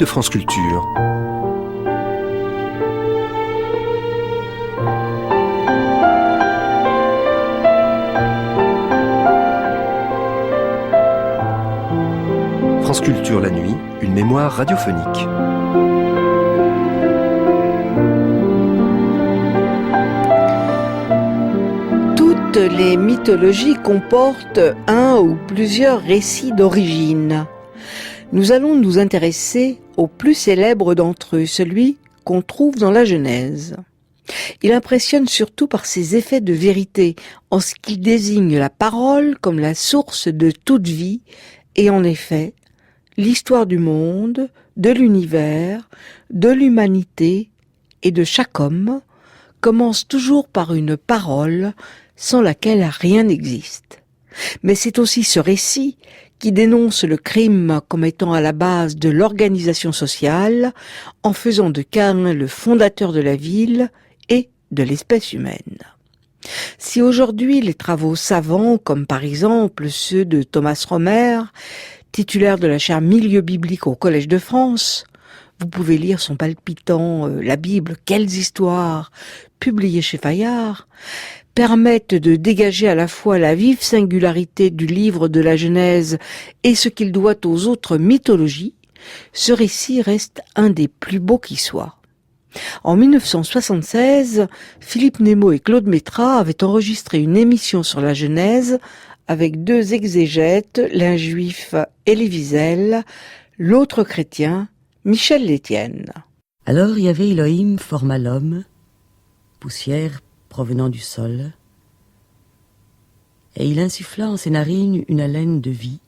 de France Culture. France Culture la nuit, une mémoire radiophonique. Toutes les mythologies comportent un ou plusieurs récits d'origine. Nous allons nous intéresser au plus célèbre d'entre eux, celui qu'on trouve dans la Genèse. Il impressionne surtout par ses effets de vérité, en ce qu'il désigne la parole comme la source de toute vie, et en effet, l'histoire du monde, de l'univers, de l'humanité et de chaque homme commence toujours par une parole sans laquelle rien n'existe. Mais c'est aussi ce récit qui dénonce le crime comme étant à la base de l'organisation sociale, en faisant de Caïn le fondateur de la ville et de l'espèce humaine. Si aujourd'hui les travaux savants, comme par exemple ceux de Thomas Romer, titulaire de la chaire Milieu biblique au Collège de France, vous pouvez lire son palpitant La Bible, quelles histoires, publié chez Fayard, permettent de dégager à la fois la vive singularité du livre de la Genèse et ce qu'il doit aux autres mythologies, ce récit reste un des plus beaux qui soit. En 1976, Philippe Nemo et Claude Métras avaient enregistré une émission sur la Genèse avec deux exégètes, l'un juif, Elie Wiesel, l'autre chrétien, Michel Lestienne. Alors Yahvé Elohim forma l'homme, poussière provenant du sol, et il insuffla en ses narines une haleine de vie,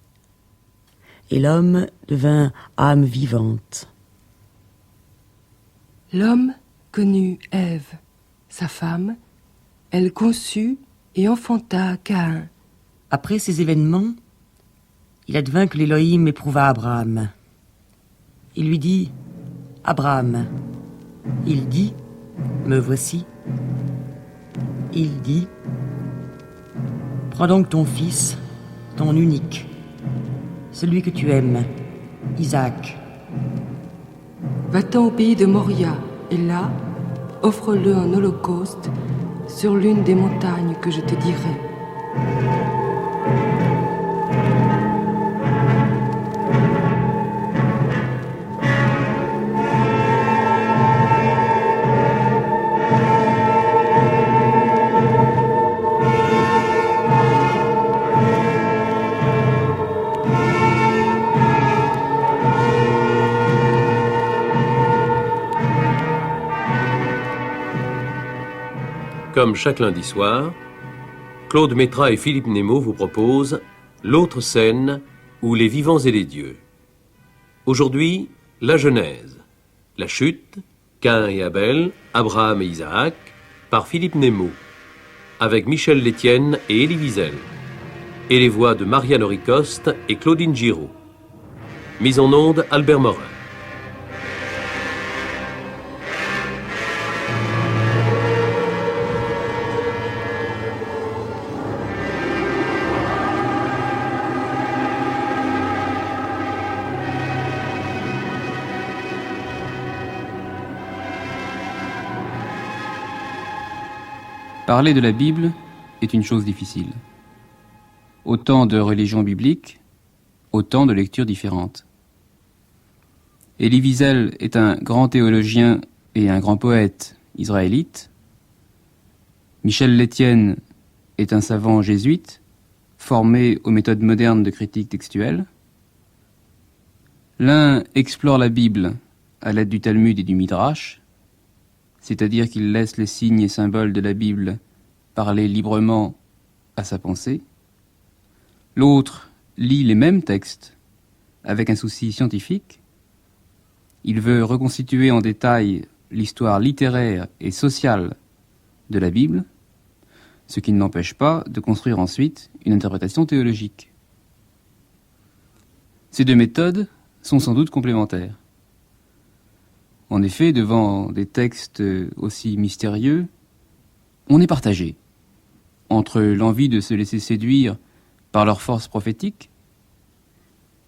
et l'homme devint âme vivante. L'homme connut Ève, sa femme, elle conçut et enfanta Caïn. Après ces événements, il advint que l'Élohim éprouva Abraham. Il lui dit « Abraham ». Il dit « Me voici ». Il dit « Prends donc ton fils, ton unique, celui que tu aimes, Isaac. Va-t'en au pays de Moria, et là, offre-le en holocauste sur l'une des montagnes que je te dirai. » Comme chaque lundi soir, Claude Métras et Philippe Nemo vous proposent l'autre scène ou les vivants et les dieux. Aujourd'hui, la Genèse, la chute, Caïn et Abel, Abraham et Isaac, par Philippe Nemo, avec Michel Lestienne et Elie Wiesel, et les voix de Marianne Ricoste et Claudine Giraud. Mise en onde, Albert Morin. Parler de la Bible est une chose difficile. Autant de religions bibliques, autant de lectures différentes. Elie Wiesel est un grand théologien et un grand poète israélite. Michel Lestienne est un savant jésuite, formé aux méthodes modernes de critique textuelle. L'un explore la Bible à l'aide du Talmud et du Midrash, c'est-à-dire qu'il laisse les signes et symboles de la Bible parler librement à sa pensée. L'autre lit les mêmes textes avec un souci scientifique. Il veut reconstituer en détail l'histoire littéraire et sociale de la Bible, ce qui ne l'empêche pas de construire ensuite une interprétation théologique. Ces deux méthodes sont sans doute complémentaires. En effet, devant des textes aussi mystérieux, on est partagé entre l'envie de se laisser séduire par leur force prophétique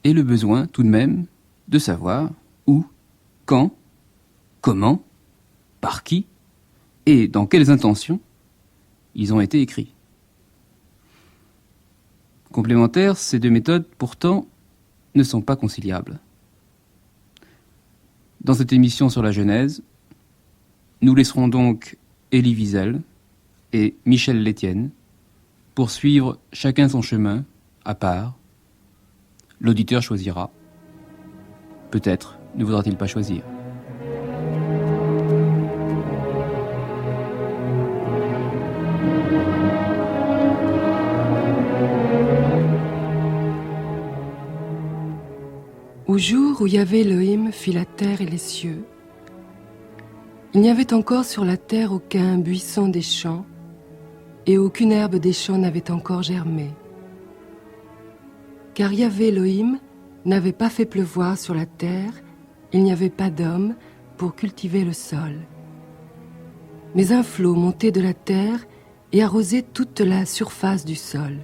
et le besoin tout de même de savoir où quand, comment, par qui et dans quelles intentions ils ont été écrits. Complémentaires, ces deux méthodes, pourtant, ne sont pas conciliables. Dans cette émission sur la Genèse, nous laisserons donc Élie Wiesel et Michel Lestienne poursuivre chacun son chemin, à part. L'auditeur choisira. Peut-être ne voudra-t-il pas choisir. Au jour où Yahvé Elohim fit la terre et les cieux, il n'y avait encore sur la terre aucun buisson des champs, et aucune herbe des champs n'avait encore germé. Car Yahvé Elohim n'avait pas fait pleuvoir sur la terre, il n'y avait pas d'homme pour cultiver le sol. Mais un flot montait de la terre et arrosait toute la surface du sol.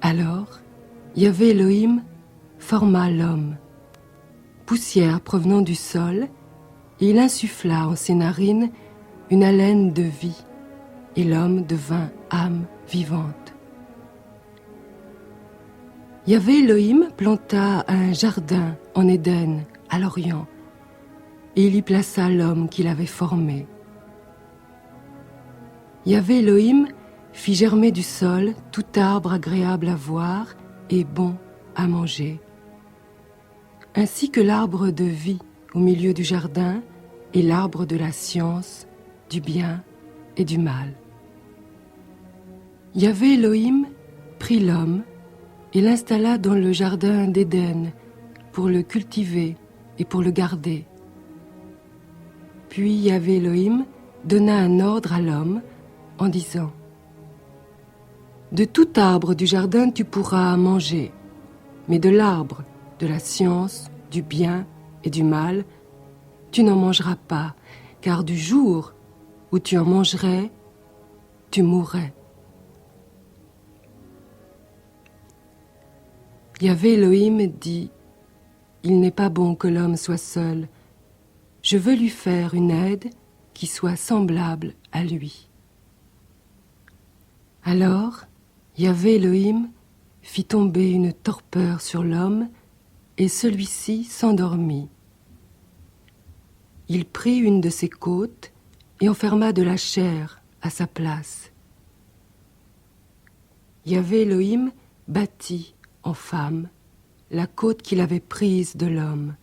Alors, Yahvé Elohim forma l'homme, poussière provenant du sol, et il insuffla en ses narines une haleine de vie, et l'homme devint âme vivante. Yahvé Elohim planta un jardin en Éden, à l'Orient, et il y plaça l'homme qu'il avait formé. Yahvé Elohim fit germer du sol tout arbre agréable à voir et bon à manger, ainsi que l'arbre de vie au milieu du jardin et l'arbre de la science, du bien et du mal. Yahvé Elohim prit l'homme et l'installa dans le jardin d'Éden pour le cultiver et pour le garder. Puis Yahvé Elohim donna un ordre à l'homme en disant : de tout arbre du jardin tu pourras manger, mais de l'arbre de la science, du bien et du mal, tu n'en mangeras pas, car du jour où tu en mangerais, tu mourrais. Yahvé Elohim dit : il n'est pas bon que l'homme soit seul. Je veux lui faire une aide qui soit semblable à lui. Alors, Yahvé Elohim fit tomber une torpeur sur l'homme, et celui-ci s'endormit. Il prit une de ses côtes et enferma de la chair à sa place. Yahvé Elohim bâtit en femme la côte qu'il avait prise de l'homme.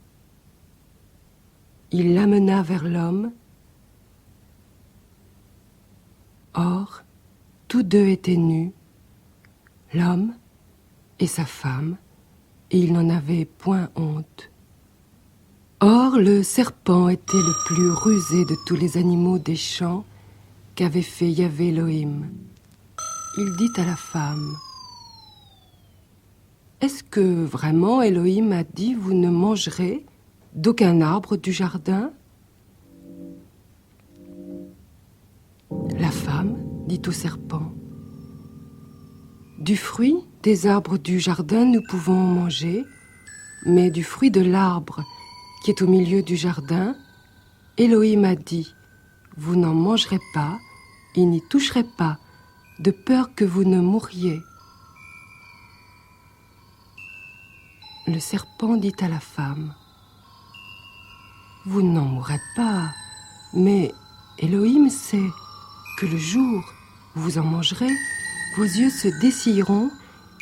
Il l'amena vers l'homme. Or, tous deux étaient nus, l'homme et sa femme, et ils n'en avaient point honte. Or, le serpent était le plus rusé de tous les animaux des champs qu'avait fait Yahvé Elohim. Il dit à la femme : est-ce que vraiment Elohim a dit : vous ne mangerez d'aucun arbre du jardin ? La femme dit au serpent : du fruit des arbres du jardin nous pouvons en manger, mais du fruit de l'arbre qui est au milieu du jardin, Elohim a dit : vous n'en mangerez pas et n'y toucherez pas, de peur que vous ne mouriez. Le serpent dit à la femme : vous n'en mourrez pas, mais Elohim sait que le jour où vous en mangerez, vos yeux se dessilleront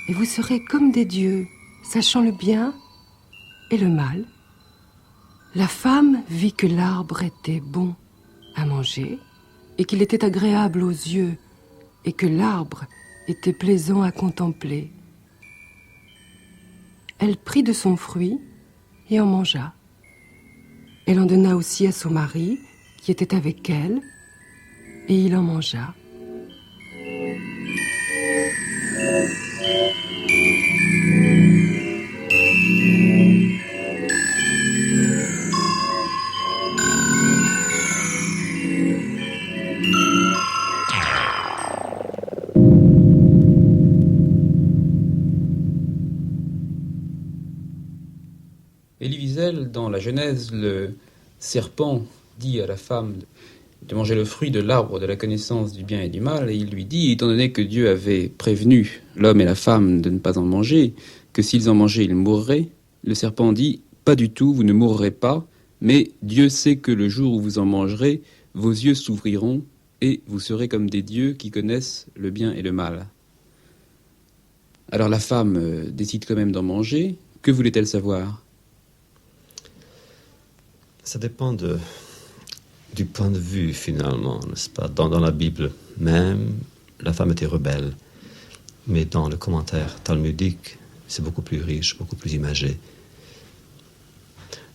et vous serez comme des dieux, sachant le bien et le mal. La femme vit que l'arbre était bon à manger et qu'il était agréable aux yeux et que l'arbre était plaisant à contempler. Elle prit de son fruit et en mangea. Elle en donna aussi à son mari qui était avec elle et il en mangea. Élie Gisèle, dans la Genèse, le serpent dit à la femme de manger le fruit de l'arbre de la connaissance du bien et du mal, et il lui dit, étant donné que Dieu avait prévenu l'homme et la femme de ne pas en manger, que s'ils en mangeaient, ils mourraient, le serpent dit, pas du tout, vous ne mourrez pas, mais Dieu sait que le jour où vous en mangerez, vos yeux s'ouvriront et vous serez comme des dieux qui connaissent le bien et le mal. Alors la femme décide quand même d'en manger. Que voulait-elle savoir ? Ça dépend du point de vue, finalement, n'est-ce pas ? Dans la Bible même, la femme était rebelle. Mais dans le commentaire talmudique, c'est beaucoup plus riche, beaucoup plus imagé.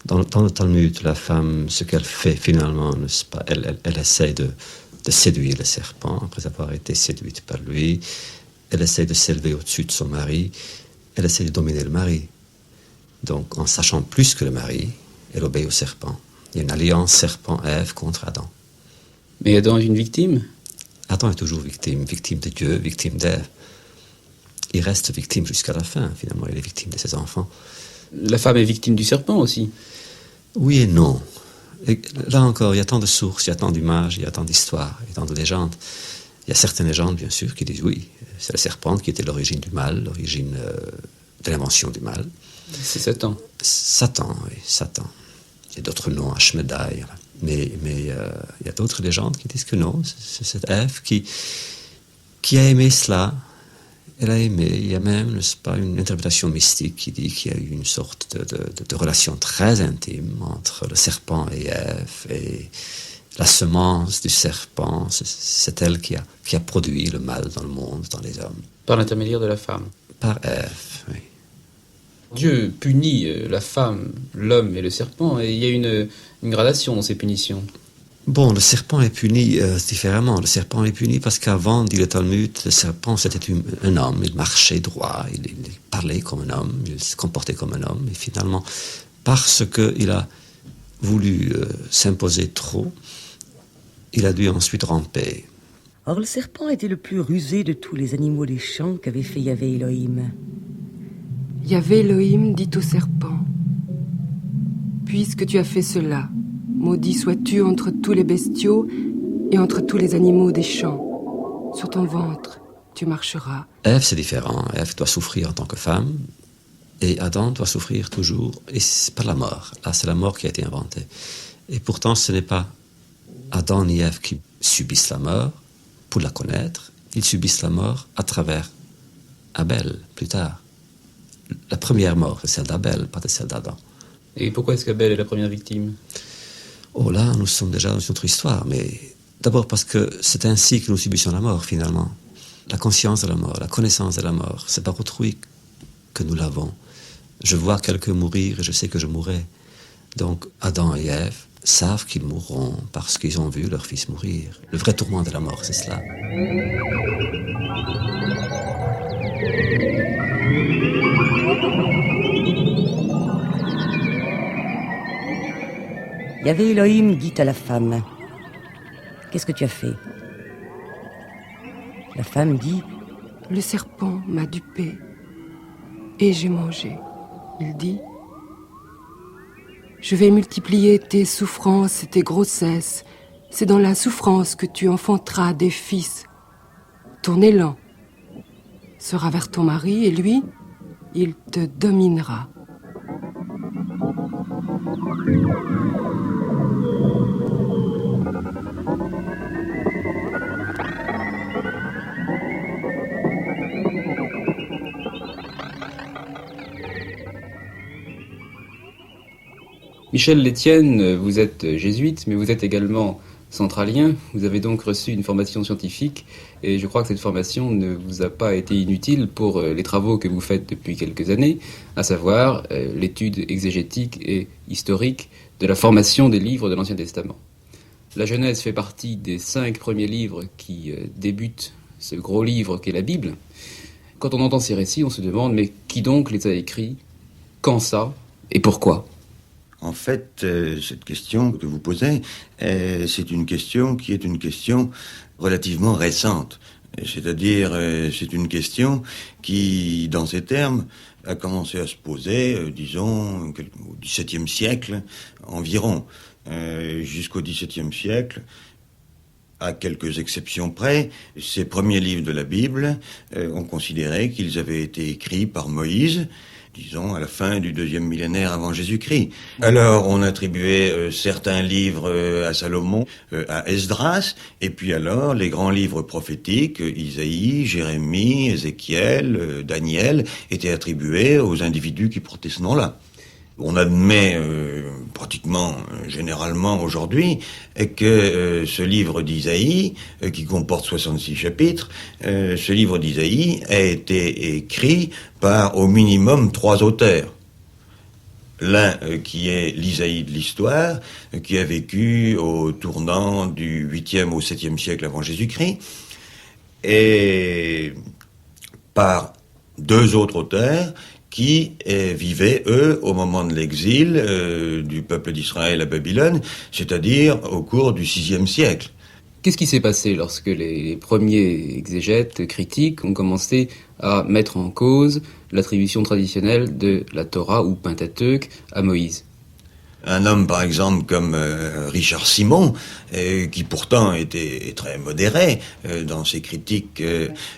Dans le Talmud, la femme, ce qu'elle fait finalement, n'est-ce pas ? Elle essaie de séduire le serpent après avoir été séduite par lui. Elle essaie de s'élever au-dessus de son mari. Elle essaie de dominer le mari. Donc, en sachant plus que le mari, elle obéit au serpent. Il y a une alliance serpent-Ève contre Adam. Mais Adam est une victime ? Adam est toujours victime de Dieu, victime d'Ève. Il reste victime jusqu'à la fin, finalement. Il est victime de ses enfants. La femme est victime du serpent aussi. Oui et non. Et là encore, il y a tant de sources, il y a tant d'images, il y a tant d'histoires, il y a tant de légendes. Il y a certaines légendes, bien sûr, qui disent oui, c'est la serpente qui était l'origine du mal, l'origine de l'invention du mal. C'est Satan. Satan, oui, Satan. Il y a d'autres noms, Ashmedai. Mais il y a d'autres légendes qui disent que non, c'est cette Ève qui a aimé cela. Elle a aimé. Il y a même, n'est-ce pas, une interprétation mystique qui dit qu'il y a eu une sorte de relation très intime entre le serpent et Ève, et la semence du serpent, c'est elle qui a produit le mal dans le monde, dans les hommes. Par l'intermédiaire de la femme. Par Ève, oui. Dieu punit la femme, l'homme et le serpent, et il y a une gradation dans ces punitions. Bon, le serpent est puni différemment. Le serpent est puni parce qu'avant, dit le Talmud, le serpent c'était un homme. Il marchait droit, il parlait comme un homme, il se comportait comme un homme. Et finalement, parce qu'il a voulu s'imposer trop, il a dû ensuite ramper. Or, le serpent était le plus rusé de tous les animaux des champs qu'avait fait Yahvé Elohim. Yahvé Elohim dit au serpent, « Puisque tu as fait cela, maudit sois-tu entre tous les bestiaux et entre tous les animaux des champs. Sur ton ventre, tu marcheras. » Ève, c'est différent. Ève doit souffrir en tant que femme, et Adam doit souffrir toujours, et c'est pas la mort. Là, c'est la mort qui a été inventée. Et pourtant, ce n'est pas Adam ni Ève qui subissent la mort pour la connaître. Ils subissent la mort à travers Abel, plus tard. La première mort, c'est celle d'Abel, pas celle d'Adam. Et pourquoi est-ce qu'Abel est la première victime ? Oh là, nous sommes déjà dans une autre histoire, mais d'abord parce que c'est ainsi que nous subissons la mort, finalement. La conscience de la mort, la connaissance de la mort, c'est par autrui que nous l'avons. Je vois quelqu'un mourir et je sais que je mourrai. Donc Adam et Ève savent qu'ils mourront parce qu'ils ont vu leur fils mourir. Le vrai tourment de la mort, c'est cela. Yahvé Elohim dit à la femme, « Qu'est-ce que tu as fait ?» La femme dit, « Le serpent m'a dupé et j'ai mangé. » Il dit, « Je vais multiplier tes souffrances et tes grossesses. C'est dans la souffrance que tu enfanteras des fils. Ton élan sera vers ton mari et lui, il te dominera. » Michel Létienne, vous êtes jésuite, mais vous êtes également centralien. Vous avez donc reçu une formation scientifique et je crois que cette formation ne vous a pas été inutile pour les travaux que vous faites depuis quelques années, à savoir l'étude exégétique et historique de la formation des livres de l'Ancien Testament. La Genèse fait partie des 5 premiers livres qui débutent ce gros livre qu'est la Bible. Quand on entend ces récits, on se demande, mais qui donc les a écrits ? Quand ça ? Et pourquoi ? En fait, cette question que vous posez, c'est une question qui est une question relativement récente. C'est-à-dire, c'est une question qui, dans ces termes, a commencé à se poser, disons, au XVIIe siècle environ. Jusqu'au XVIIe siècle, à quelques exceptions près, ces premiers livres de la Bible, on considérait qu'ils avaient été écrits par Moïse, disons à la fin du 2e millénaire avant Jésus-Christ. Alors on attribuait certains livres à Salomon, à Esdras, et puis alors les grands livres prophétiques, Isaïe, Jérémie, Ézéchiel, Daniel, étaient attribués aux individus qui portaient ce nom-là. On admet pratiquement, généralement aujourd'hui, que ce livre d'Isaïe, qui comporte 66 chapitres, ce livre d'Isaïe a été écrit par au minimum 3 auteurs. L'un qui est l'Isaïe de l'histoire, qui a vécu au tournant du 8e au 7e siècle avant Jésus-Christ, et par 2 autres auteurs qui vivaient, eux, au moment de l'exil du peuple d'Israël à Babylone, c'est-à-dire au cours du 6e siècle. Qu'est-ce qui s'est passé lorsque les premiers exégètes critiques ont commencé à mettre en cause l'attribution traditionnelle de la Torah ou Pentateuque à Moïse ? Un homme, par exemple, comme Richard Simon, qui pourtant était très modéré dans ses critiques,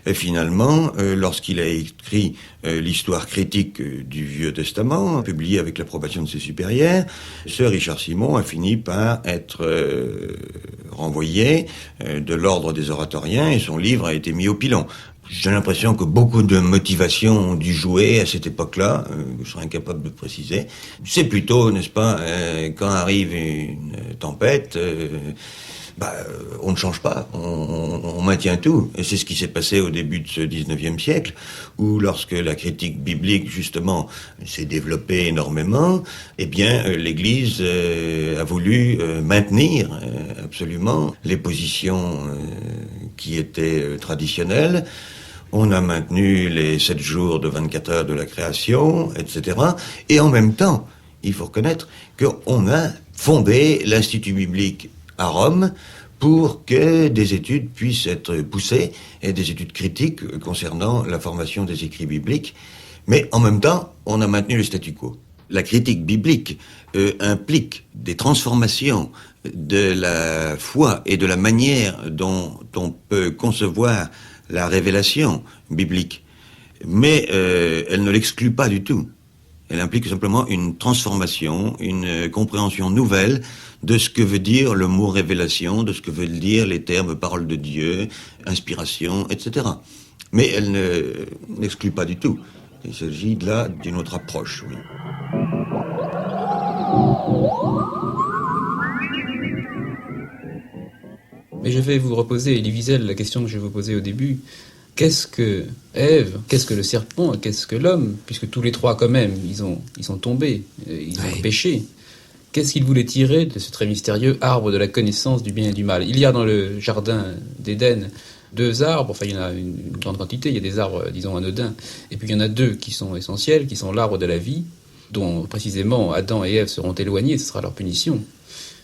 finalement, lorsqu'il a écrit l'histoire critique du Vieux Testament, publié avec l'approbation de ses supérieurs, ce Richard Simon a fini par être renvoyé de l'ordre des oratoriens et son livre a été mis au pilon. J'ai l'impression que beaucoup de motivations ont dû jouer à cette époque-là, je serais incapable de préciser. C'est plutôt, n'est-ce pas, quand arrive une tempête, on ne change pas, on maintient tout. Et c'est ce qui s'est passé au début de ce 19e siècle, où lorsque la critique biblique, justement, s'est développée énormément, eh bien, l'Église a voulu maintenir absolument les positions qui étaient traditionnelles. On a maintenu les 7 jours de 24 heures de la création, etc. Et en même temps, il faut reconnaître qu'on a fondé l'Institut biblique à Rome pour que des études puissent être poussées, et des études critiques concernant la formation des écrits bibliques. Mais en même temps, on a maintenu le statu quo. La critique biblique implique des transformations de la foi et de la manière dont on peut concevoir la révélation biblique. Mais elle ne l'exclut pas du tout. Elle implique simplement une transformation, une compréhension nouvelle de ce que veut dire le mot révélation, de ce que veulent dire les termes parole de Dieu, inspiration, etc. Mais elle n'exclut pas du tout. Il s'agit là d'une autre approche, oui. Mais je vais vous reposer, Elie Wiesel, la question que je vais vous poser au début. Qu'est-ce que Ève, qu'est-ce que le serpent, qu'est-ce que l'homme? Puisque tous les trois, quand même, ils sont tombés, ils ont péché. Qu'est-ce qu'ils voulaient tirer de ce très mystérieux arbre de la connaissance du bien et du mal? Il y a dans le jardin d'Éden 2 arbres, enfin il y en a une grande quantité, il y a des arbres, disons, anodins, et puis il y en a 2 qui sont essentiels, qui sont l'arbre de la vie, dont précisément Adam et Ève seront éloignés, ce sera leur punition.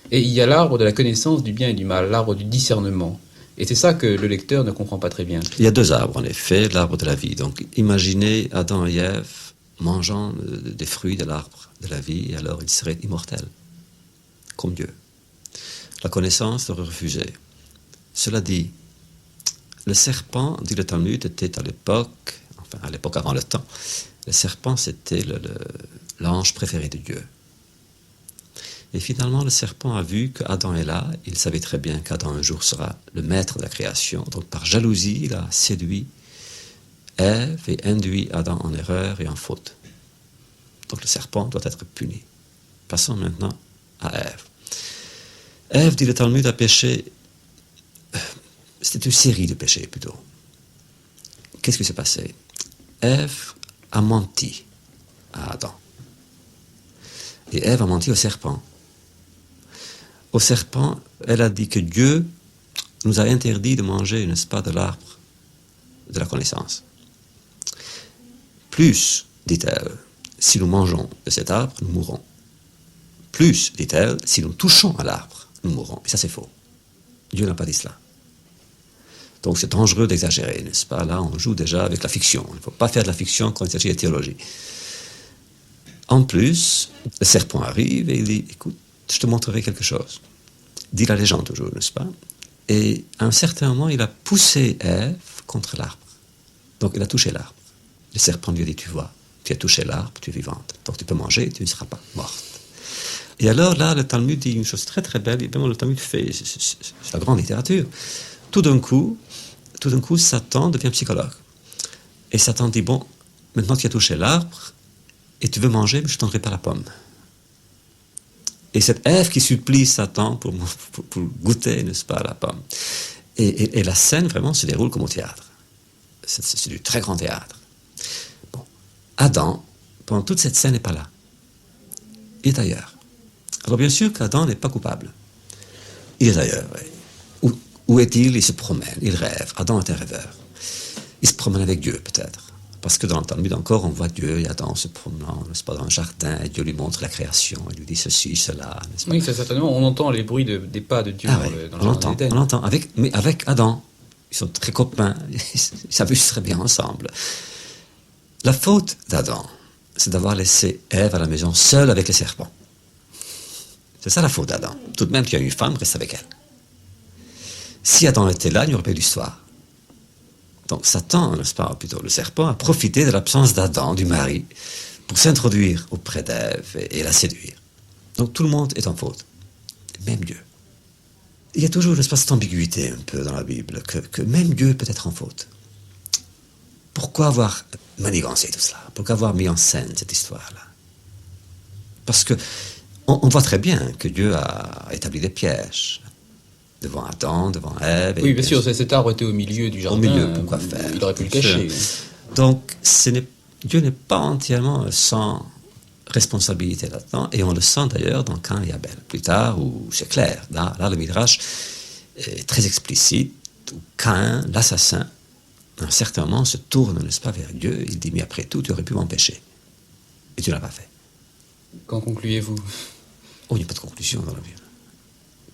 Et il y a l'arbre de la connaissance du bien et du mal, l'arbre du discernement. Et c'est ça que le lecteur ne comprend pas très bien. Il y a 2 arbres, en effet, l'arbre de la vie. Donc imaginez Adam et Ève mangeant des fruits de l'arbre de la vie, et alors ils seraient immortels, comme Dieu. La connaissance leur est refusée. Cela dit, le serpent, dit le Talmud, était à l'époque avant le temps, le serpent c'était l'ange préféré de Dieu. Et finalement, le serpent a vu qu'Adam est là, il savait très bien qu'Adam un jour sera le maître de la création, donc par jalousie, il a séduit Ève et induit Adam en erreur et en faute. Donc le serpent doit être puni. Passons maintenant à Ève. Ève, dit le Talmud, a péché. C'était une série de péchés plutôt. Qu'est-ce qui s'est passé? Ève a menti à Adam. Et Ève a menti au serpent. Au serpent, elle a dit que Dieu nous a interdit de manger, n'est-ce pas, de l'arbre de la connaissance. Plus, dit-elle, si nous mangeons de cet arbre, nous mourrons. Plus, dit-elle, si nous touchons à l'arbre, nous mourrons. Et ça, c'est faux. Dieu n'a pas dit cela. Donc c'est dangereux d'exagérer, n'est-ce pas? Là, on joue déjà avec la fiction. Il ne faut pas faire de la fiction quand il s'agit de théologie. En plus, le serpent arrive et il dit, écoute, je te montrerai quelque chose. Dit la légende toujours, n'est-ce pas? Et à un certain moment, il a poussé Ève contre l'arbre. Donc il a touché l'arbre. Le serpent lui a dit, tu vois, tu as touché l'arbre, tu es vivante. Donc tu peux manger, tu ne seras pas morte. Et alors là, le Talmud dit une chose très très belle, et vraiment le Talmud fait, c'est la grande littérature. Tout d'un coup, Satan devient psychologue. Et Satan dit, bon, maintenant tu as touché l'arbre, et tu veux manger, mais je ne t'en donnerai pas la pomme. Et cette Ève qui supplie Satan pour goûter, n'est-ce pas, la pomme. Et la scène, vraiment, se déroule comme au théâtre. C'est du très grand théâtre. Bon. Adam, pendant toute cette scène, n'est pas là. Il est ailleurs. Alors bien sûr qu'Adam n'est pas coupable. Il est ailleurs, oui. Où est-il? Il se promène, il rêve. Adam est un rêveur. Il se promène avec Dieu, peut-être. Parce que dans le Talmud encore, on voit Dieu et Adam se promenant, n'est-ce pas, dans un jardin, et Dieu lui montre la création, il lui dit ceci, cela, n'est-ce pas? Oui, c'est certainement, on entend les bruits des pas de Dieu dans le jardin d'Éden. On l'entend, mais avec Adam. Ils sont très copains, ils s'amusent très bien ensemble. La faute d'Adam, c'est d'avoir laissé Ève à la maison seule avec les serpents. C'est ça la faute d'Adam. Tout de même, tu as une femme, reste avec elle. Si Adam était là, il n'y aurait pas eu d'histoire. Donc Satan, n'est-ce pas, plutôt le serpent, a profité de l'absence d'Adam, du mari, pour s'introduire auprès d'Ève et la séduire. Donc tout le monde est en faute, même Dieu. Il y a toujours, n'est-ce pas, cette ambiguïté un peu dans la Bible, que même Dieu peut être en faute. Pourquoi avoir manigancé tout cela? Pourquoi avoir mis en scène cette histoire-là? Parce que on voit très bien que Dieu a établi des pièges devant Adam, devant Ève. Oui, bien sûr, cet arbre était au milieu du jardin. Au milieu, pourquoi faire? Il aurait pu le cacher. Donc, Dieu n'est pas entièrement sans responsabilité là-dedans, et on le sent d'ailleurs dans Caïn et Abel. Plus tard, où c'est clair, là le Midrash est très explicite, où Caïn, l'assassin, à un certain moment se tourne, n'est-ce pas, vers Dieu, il dit, mais après tout, tu aurais pu m'empêcher. Et tu ne l'as pas fait. Qu'en concluez-vous? Oh, il n'y a pas de conclusion dans la Bible.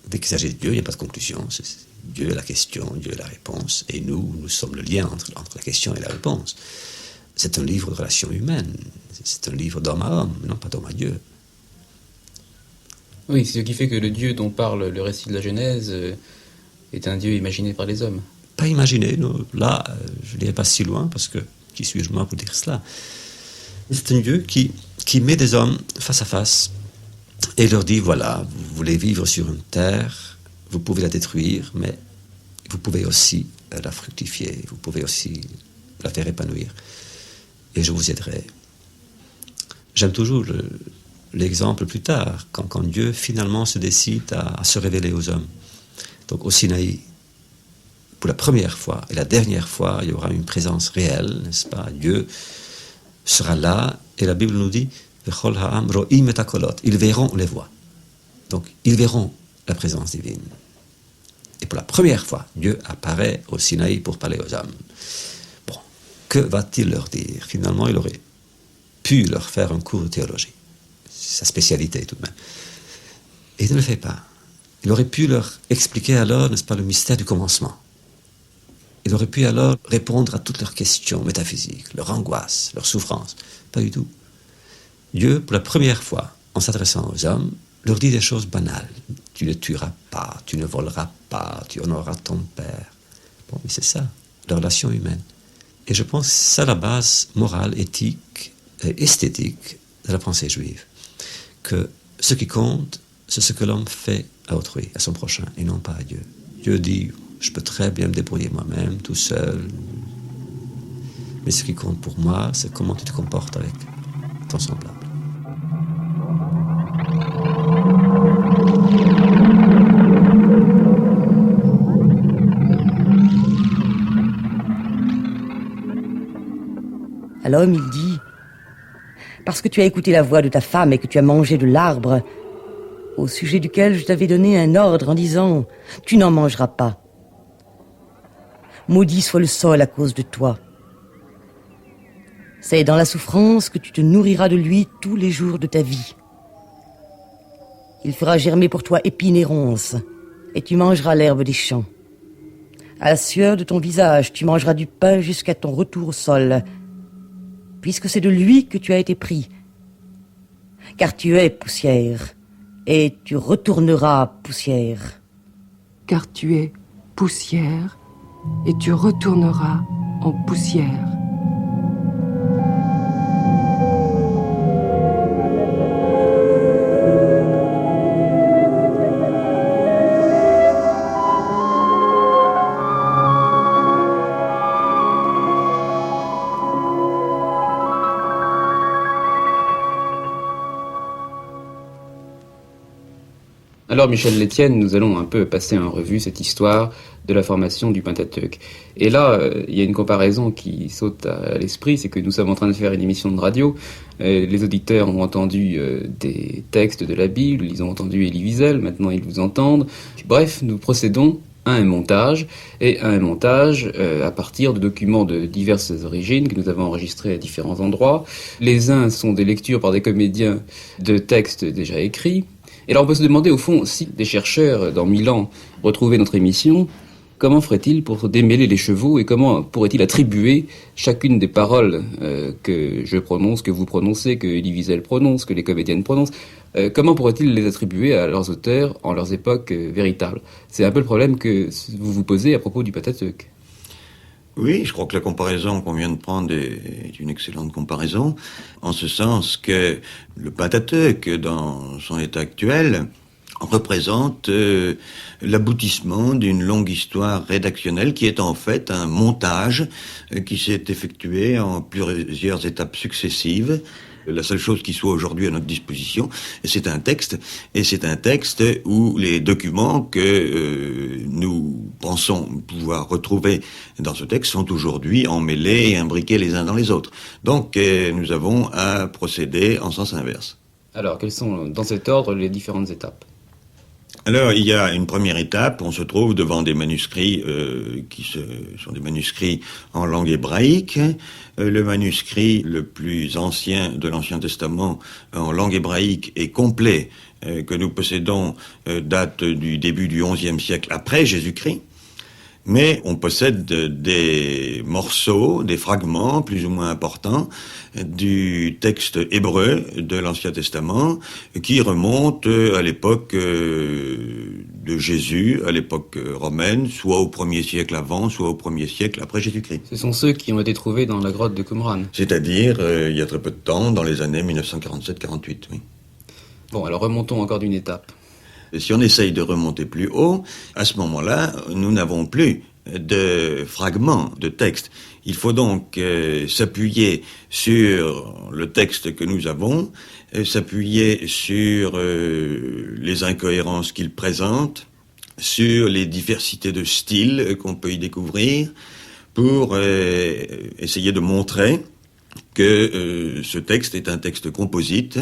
Dès qu'il s'agit de Dieu, il n'y a pas de conclusion. Dieu est la question, Dieu est la réponse, et nous sommes le lien entre la question et la réponse. C'est un livre de relations humaines, c'est un livre d'homme à homme, non pas d'homme à Dieu. Oui, c'est ce qui fait que le Dieu dont parle le récit de la Genèse est un Dieu imaginé par les hommes. Pas imaginé, non. Là, je n'irai pas si loin, parce que qui suis-je moi pour dire cela? C'est un Dieu qui met des hommes face à face et leur dit, voilà, vous voulez vivre sur une terre, vous pouvez la détruire, mais vous pouvez aussi la fructifier, vous pouvez aussi la faire épanouir. Et je vous aiderai. J'aime toujours l'exemple plus tard, quand Dieu finalement se décide à se révéler aux hommes. Donc au Sinaï, pour la première fois et la dernière fois, il y aura une présence réelle, n'est-ce pas? Dieu sera là, et la Bible nous dit, ils verront les voix. Donc ils verront la présence divine. Et pour la première fois, Dieu apparaît au Sinaï pour parler aux hommes. Bon, que va-t-il leur dire? Finalement, il aurait pu leur faire un cours de théologie. C'est sa spécialité tout de même. Et il ne le fait pas. Il aurait pu leur expliquer alors, n'est-ce pas, le mystère du commencement. Il aurait pu alors répondre à toutes leurs questions métaphysiques, leurs angoisses, leurs souffrances. Pas du tout. Dieu, pour la première fois, en s'adressant aux hommes, leur dit des choses banales. Tu ne tueras pas, tu ne voleras pas, tu honoreras ton père. Bon, mais c'est ça, la relation humaine. Et je pense que c'est ça la base morale, éthique et esthétique de la pensée juive. Que ce qui compte, c'est ce que l'homme fait à autrui, à son prochain, et non pas à Dieu. Dieu dit, je peux très bien me débrouiller moi-même, tout seul. Mais ce qui compte pour moi, c'est comment tu te comportes avec ton semblable. À l'homme, il dit, parce que tu as écouté la voix de ta femme et que tu as mangé de l'arbre, au sujet duquel je t'avais donné un ordre en disant, tu n'en mangeras pas. Maudit soit le sol à cause de toi. C'est dans la souffrance que tu te nourriras de lui tous les jours de ta vie. Il fera germer pour toi épines et ronces, et tu mangeras l'herbe des champs. À la sueur de ton visage, tu mangeras du pain jusqu'à ton retour au sol, puisque c'est de lui que tu as été pris. Car tu es poussière, et tu retourneras poussière. Car tu es poussière, et tu retourneras en poussière. Alors, Michel Létienne, nous allons un peu passer en revue cette histoire de la formation du Pentateuque. Et là, il y a une comparaison qui saute à l'esprit, c'est que nous sommes en train de faire une émission de radio. Les auditeurs ont entendu des textes de la Bible, ils ont entendu Elie Wiesel, maintenant ils vous entendent. Bref, nous procédons à un montage, et à un montage à partir de documents de diverses origines que nous avons enregistrés à différents endroits. Les uns sont des lectures par des comédiens de textes déjà écrits. Et alors on peut se demander au fond, si des chercheurs dans 1000 ans retrouvaient notre émission, comment ferait-il pour démêler les chevaux et comment pourrait-il attribuer chacune des paroles que je prononce, que vous prononcez, que Elie Wiesel prononce, que les comédiennes prononcent, comment pourrait-il les attribuer à leurs auteurs en leurs époques véritables? C'est un peu le problème que vous vous posez à propos du Pentateuque. Oui, je crois que la comparaison qu'on vient de prendre est une excellente comparaison, en ce sens que le Pentateuque, dans son état actuel, représente l'aboutissement d'une longue histoire rédactionnelle qui est en fait un montage qui s'est effectué en plusieurs étapes successives. La seule chose qui soit aujourd'hui à notre disposition, c'est un texte, et c'est un texte où les documents que nous pensons pouvoir retrouver dans ce texte sont aujourd'hui emmêlés et imbriqués les uns dans les autres. Donc nous avons à procéder en sens inverse. Alors, quelles sont, dans cet ordre, les différentes étapes ? Alors, il y a une première étape, on se trouve devant des manuscrits sont des manuscrits en langue hébraïque. Le manuscrit le plus ancien de l'Ancien Testament en langue hébraïque et complet que nous possédons date du début du XIe siècle après Jésus-Christ. Mais on possède des morceaux, des fragments plus ou moins importants du texte hébreu de l'Ancien Testament qui remontent à l'époque de Jésus, à l'époque romaine, soit au 1er siècle avant, soit au 1er siècle après Jésus-Christ. Ce sont ceux qui ont été trouvés dans la grotte de Qumran. C'est-à-dire, il y a très peu de temps, dans les années 1947-48, oui. Bon, alors remontons encore d'une étape. Si on essaye de remonter plus haut, à ce moment-là, nous n'avons plus de fragments de texte. Il faut donc s'appuyer sur le texte que nous avons, s'appuyer sur les incohérences qu'il présente, sur les diversités de styles qu'on peut y découvrir, pour essayer de montrer que ce texte est un texte composite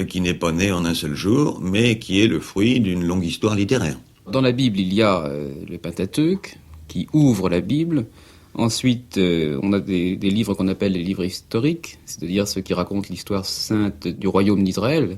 qui n'est pas né en un seul jour, mais qui est le fruit d'une longue histoire littéraire. Dans la Bible, il y a le Pentateuque, qui ouvre la Bible. Ensuite, on a des livres qu'on appelle les livres historiques, c'est-à-dire ceux qui racontent l'histoire sainte du royaume d'Israël.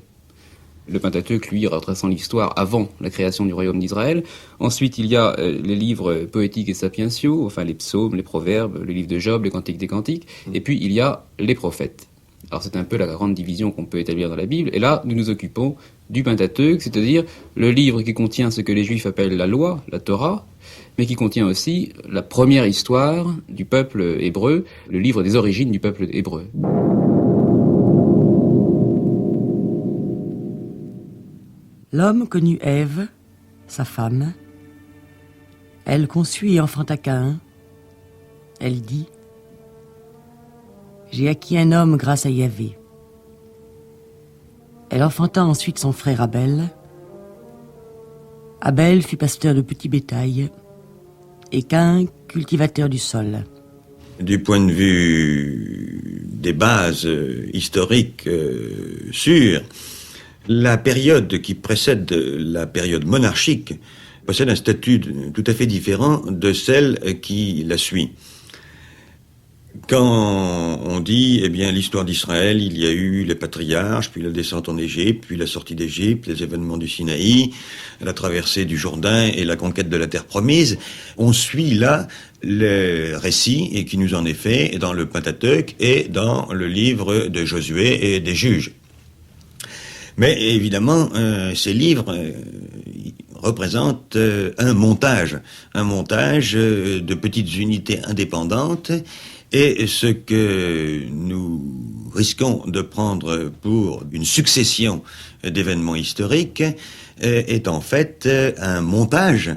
Le Pentateuque, lui, retraçant l'histoire avant la création du royaume d'Israël. Ensuite, il y a les livres poétiques et sapientiaux, enfin les psaumes, les proverbes, le livre de Job, les cantiques des cantiques. Et puis, il y a les prophètes. Alors, c'est un peu la grande division qu'on peut établir dans la Bible. Et là, nous nous occupons du Pentateuque, c'est-à-dire le livre qui contient ce que les Juifs appellent la loi, la Torah, mais qui contient aussi la première histoire du peuple hébreu, le livre des origines du peuple hébreu. L'homme connut Ève, sa femme. Elle conçut et enfanta Caïn. Elle dit : j'ai acquis un homme grâce à Yahvé. Elle enfanta ensuite son frère Abel. Abel fut pasteur de petit bétail et Caïn cultivateur du sol. Du point de vue des bases historiques sûres, la période qui précède la période monarchique possède un statut tout à fait différent de celle qui la suit. Quand on dit, eh bien, l'histoire d'Israël, il y a eu les patriarches, puis la descente en Égypte, puis la sortie d'Égypte, les événements du Sinaï, la traversée du Jourdain et la conquête de la terre promise, on suit là le récit et qui nous en est fait dans le Pentateuque et dans le livre de Josué et des Juges. Mais évidemment, ces livres représentent un montage de petites unités indépendantes, et ce que nous risquons de prendre pour une succession d'événements historiques est en fait un montage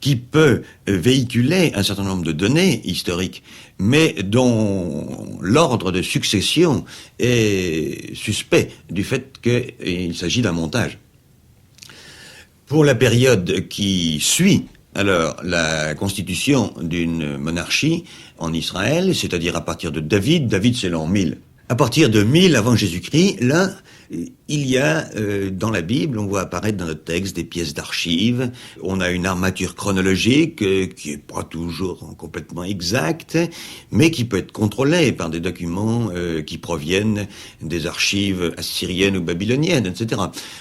qui peut véhiculer un certain nombre de données historiques, mais dont l'ordre de succession est suspect du fait qu'il s'agit d'un montage. Pour la période qui suit alors la constitution d'une monarchie en Israël, c'est-à-dire à partir de David c'est l'an 1000. À partir de 1000 avant Jésus-Christ, là, il y a dans la Bible, on voit apparaître dans notre texte des pièces d'archives. On a une armature chronologique qui est pas toujours complètement exacte, mais qui peut être contrôlée par des documents qui proviennent des archives assyriennes ou babyloniennes, etc.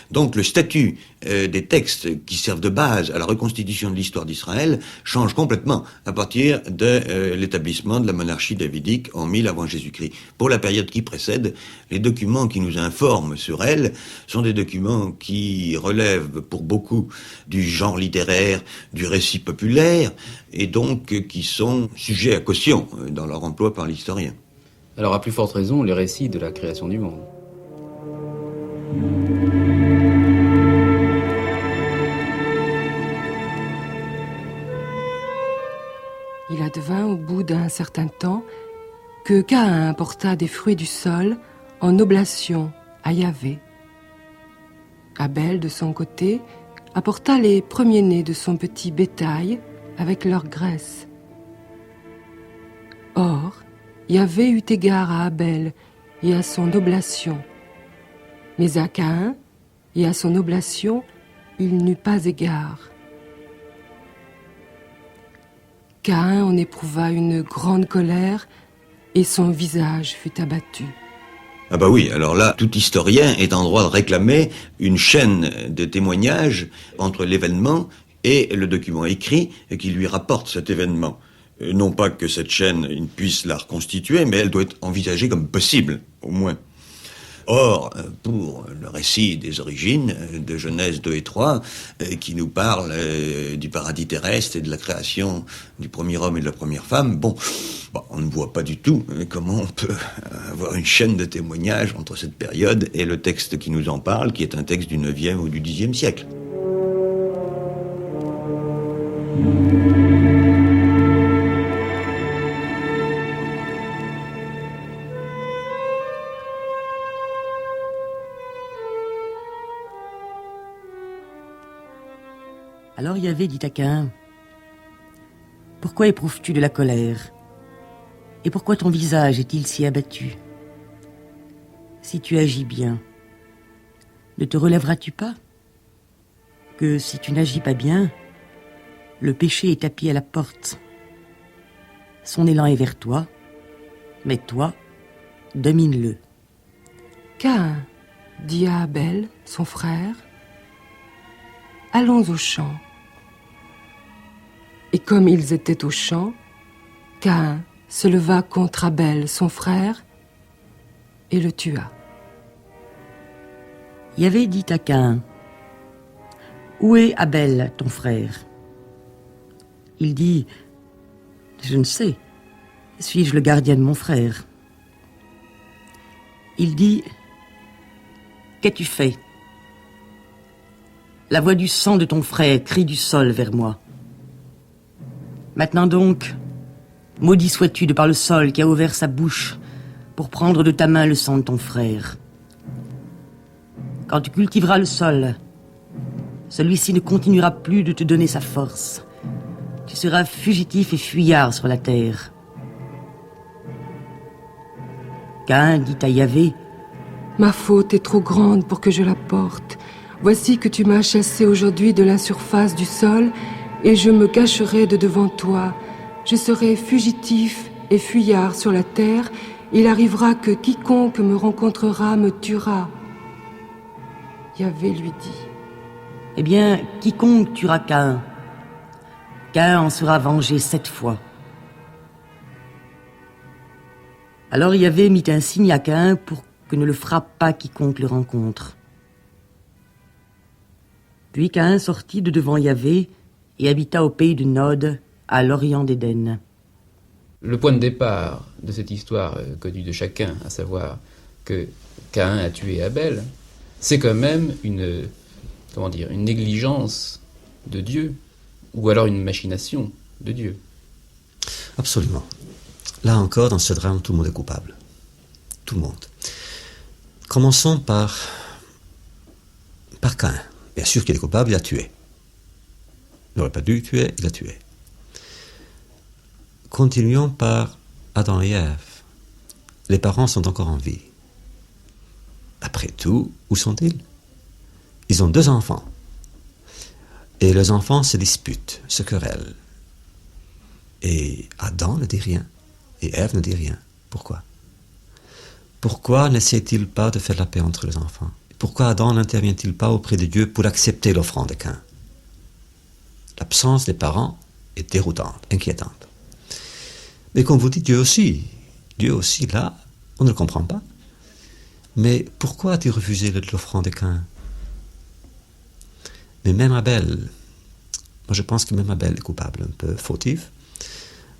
Donc le statut des textes qui servent de base à la reconstitution de l'histoire d'Israël change complètement à partir de l'établissement de la monarchie davidique en 1000 avant Jésus-Christ. Pour la période qui précède, les documents qui nous informent sur elle sont des documents qui relèvent pour beaucoup du genre littéraire, du récit populaire, et donc qui sont sujets à caution dans leur emploi par l'historien. Alors à plus forte raison, les récits de la création du monde. Il advint au bout d'un certain temps que Caïn apporta des fruits du sol en oblation à Yahvé. Abel, de son côté, apporta les premiers-nés de son petit bétail avec leur graisse. Or, Yahvé eut égard à Abel et à son oblation. Mais à Caïn et à son oblation, il n'eut pas égard. Caïn en éprouva une grande colère et son visage fut abattu. Ah bah oui, alors là, tout historien est en droit de réclamer une chaîne de témoignages entre l'événement et le document écrit qui lui rapporte cet événement. Non pas que cette chaîne puisse la reconstituer, mais elle doit être envisagée comme possible, au moins. Or, pour le récit des origines de Genèse 2 et 3, qui nous parle du paradis terrestre et de la création du premier homme et de la première femme, on ne voit pas du tout comment on peut avoir une chaîne de témoignages entre cette période et le texte qui nous en parle, qui est un texte du 9e ou du 10e siècle. Alors Yahvé dit à Caïn, « Pourquoi éprouves-tu de la colère? Et pourquoi ton visage est-il si abattu? Si tu agis bien, ne te relèveras-tu pas? Que si tu n'agis pas bien, le péché est tapis à la porte. Son élan est vers toi, mais toi, domine-le. » Caïn dit à Abel, son frère, « Allons au champ. » Et comme ils étaient au champ, Caïn se leva contre Abel, son frère, et le tua. Yahvé dit à Caïn, « Où est Abel, ton frère ?» Il dit, « Je ne sais. Suis-je le gardien de mon frère ?» Il dit, « Qu'as-tu fait ? La voix du sang de ton frère crie du sol vers moi. Maintenant donc, maudit sois-tu de par le sol qui a ouvert sa bouche pour prendre de ta main le sang de ton frère. Quand tu cultiveras le sol, celui-ci ne continuera plus de te donner sa force. Tu seras fugitif et fuyard sur la terre. » Caïn dit à Yahvé, « Ma faute est trop grande pour que je la porte. Voici que tu m'as chassé aujourd'hui de la surface du sol, et je me cacherai de devant toi. Je serai fugitif et fuyard sur la terre, il arrivera que quiconque me rencontrera me tuera. Yahvé lui dit. Eh bien, quiconque tuera Caïn, Caïn en sera vengé 7 fois. Alors Yahvé mit un signe à Caïn pour que ne le frappe pas quiconque le rencontre. Puis Caïn sortit de devant Yahvé et habita au pays de Nod, à l'orient d'Éden. Le point de départ de cette histoire connue de chacun, à savoir que Caïn a tué Abel, c'est quand même une négligence de Dieu, ou alors une machination de Dieu. Absolument. Là encore, dans ce drame, tout le monde est coupable. Tout le monde. Commençons par Caïn. Bien sûr qu'il est coupable, il a tué. Il n'aurait pas dû tuer, il a tué. Continuons par Adam et Ève. Les parents sont encore en vie. Après tout, où sont-ils? Ils ont 2 enfants. Et les enfants se disputent, se querellent. Et Adam ne dit rien. Et Ève ne dit rien. Pourquoi? Pourquoi n'essaie-t-il pas de faire la paix entre les enfants? Pourquoi Adam n'intervient-il pas auprès de Dieu pour accepter l'offrande de Caïn? L'absence des parents est déroutante, inquiétante. Mais comme vous dites, Dieu aussi, là, on ne le comprend pas. Mais pourquoi as-tu refusé l'offrande de Caïn? Mais même Abel, moi je pense que même Abel est coupable, un peu fautif,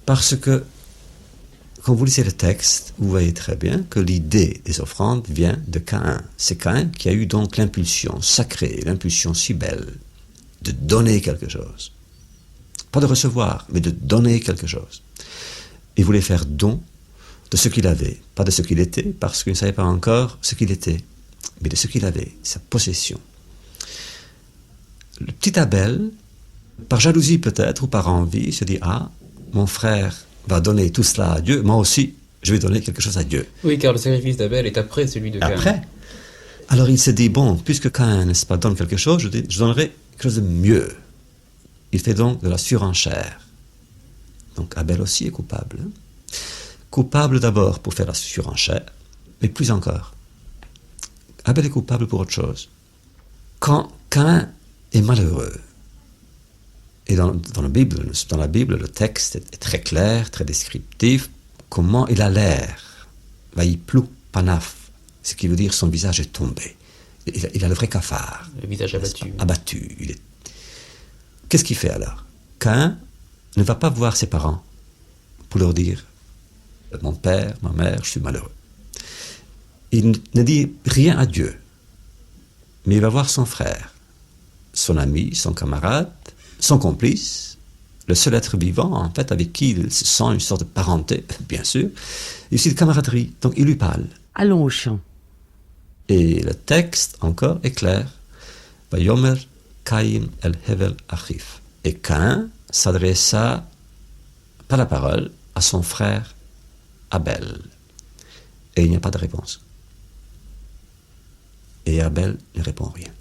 parce que, quand vous lisez le texte, vous voyez très bien que l'idée des offrandes vient de Caïn. C'est Caïn qui a eu donc l'impulsion sacrée, l'impulsion si belle, de donner quelque chose. Pas de recevoir, mais de donner quelque chose. Il voulait faire don de ce qu'il avait, pas de ce qu'il était, parce qu'il ne savait pas encore ce qu'il était, mais de ce qu'il avait, sa possession. Le petit Abel, par jalousie peut-être, ou par envie, se dit « Ah, mon frère va donner tout cela à Dieu, moi aussi, je vais donner quelque chose à Dieu. » Oui, car le sacrifice d'Abel est après celui de Caïn. Après. Alors il se dit « Bon, puisque Caïn, n'est-ce pas, donne quelque chose, je donnerai quelque chose de mieux. » Il fait donc de la surenchère. Donc Abel aussi est coupable. Coupable d'abord pour faire la surenchère, mais plus encore. Abel est coupable pour autre chose. Quand Caïn est malheureux, et dans la Bible, le texte est très clair, très descriptif, comment il a l'air. Vaïplou panaf, ce qui veut dire son visage est tombé. Il a le vrai cafard. Le visage abattu. Abattu. Qu'est-ce qu'il fait alors? Caïn ne va pas voir ses parents pour leur dire « Mon père, ma mère, je suis malheureux ». Il ne dit rien à Dieu, mais il va voir son frère, son ami, son camarade, son complice, le seul être vivant, en fait, avec qui il se sent une sorte de parenté, bien sûr, et aussi de camaraderie. Donc il lui parle. Allons au champ. Et le texte, encore, est clair. Vayomer Caïn el Hevel Achif. Et Caïn s'adressa par la parole à son frère Abel. Et il n'y a pas de réponse. Et Abel ne répond rien.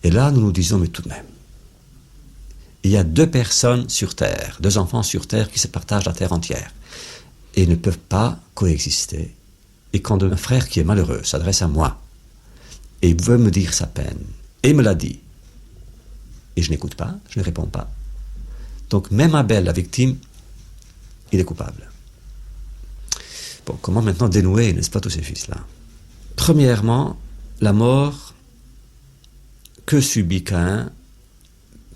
Et là, nous nous disons, mais tout de même, il y a 2 personnes sur terre, 2 enfants sur terre qui se partagent la terre entière. Et ils ne peuvent pas coexister. Et quand un frère qui est malheureux s'adresse à moi, et il veut me dire sa peine, et me l'a dit, et je n'écoute pas, je ne réponds pas. Donc même Abel, la victime, il est coupable. Bon, comment maintenant dénouer, n'est-ce pas, tous ces fils-là? Premièrement, la mort que subit Caïn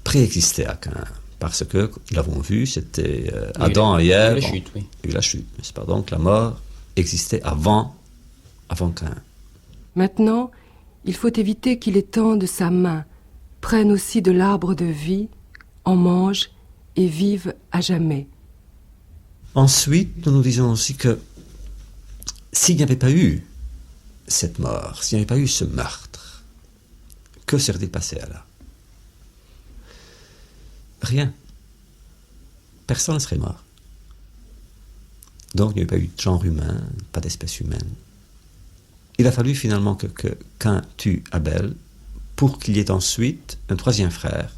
préexistait à Caïn. Parce que, nous l'avons vu, c'était Adam et Ève. La chute, oui. Il y a eu la chute, n'est-ce pas? Donc la mort existait avant Caïn. Maintenant, il faut éviter qu'il étende sa main, prenne aussi de l'arbre de vie, en mange et vive à jamais. Ensuite, nous nous disons aussi que s'il n'y avait pas eu cette mort, s'il n'y avait pas eu ce meurtre, que serait-il passé alors? Rien. Personne ne serait mort. Donc il n'y avait pas eu de genre humain, pas d'espèce humaine. Il a fallu finalement que Caïn tue Abel pour qu'il y ait ensuite un 3e frère,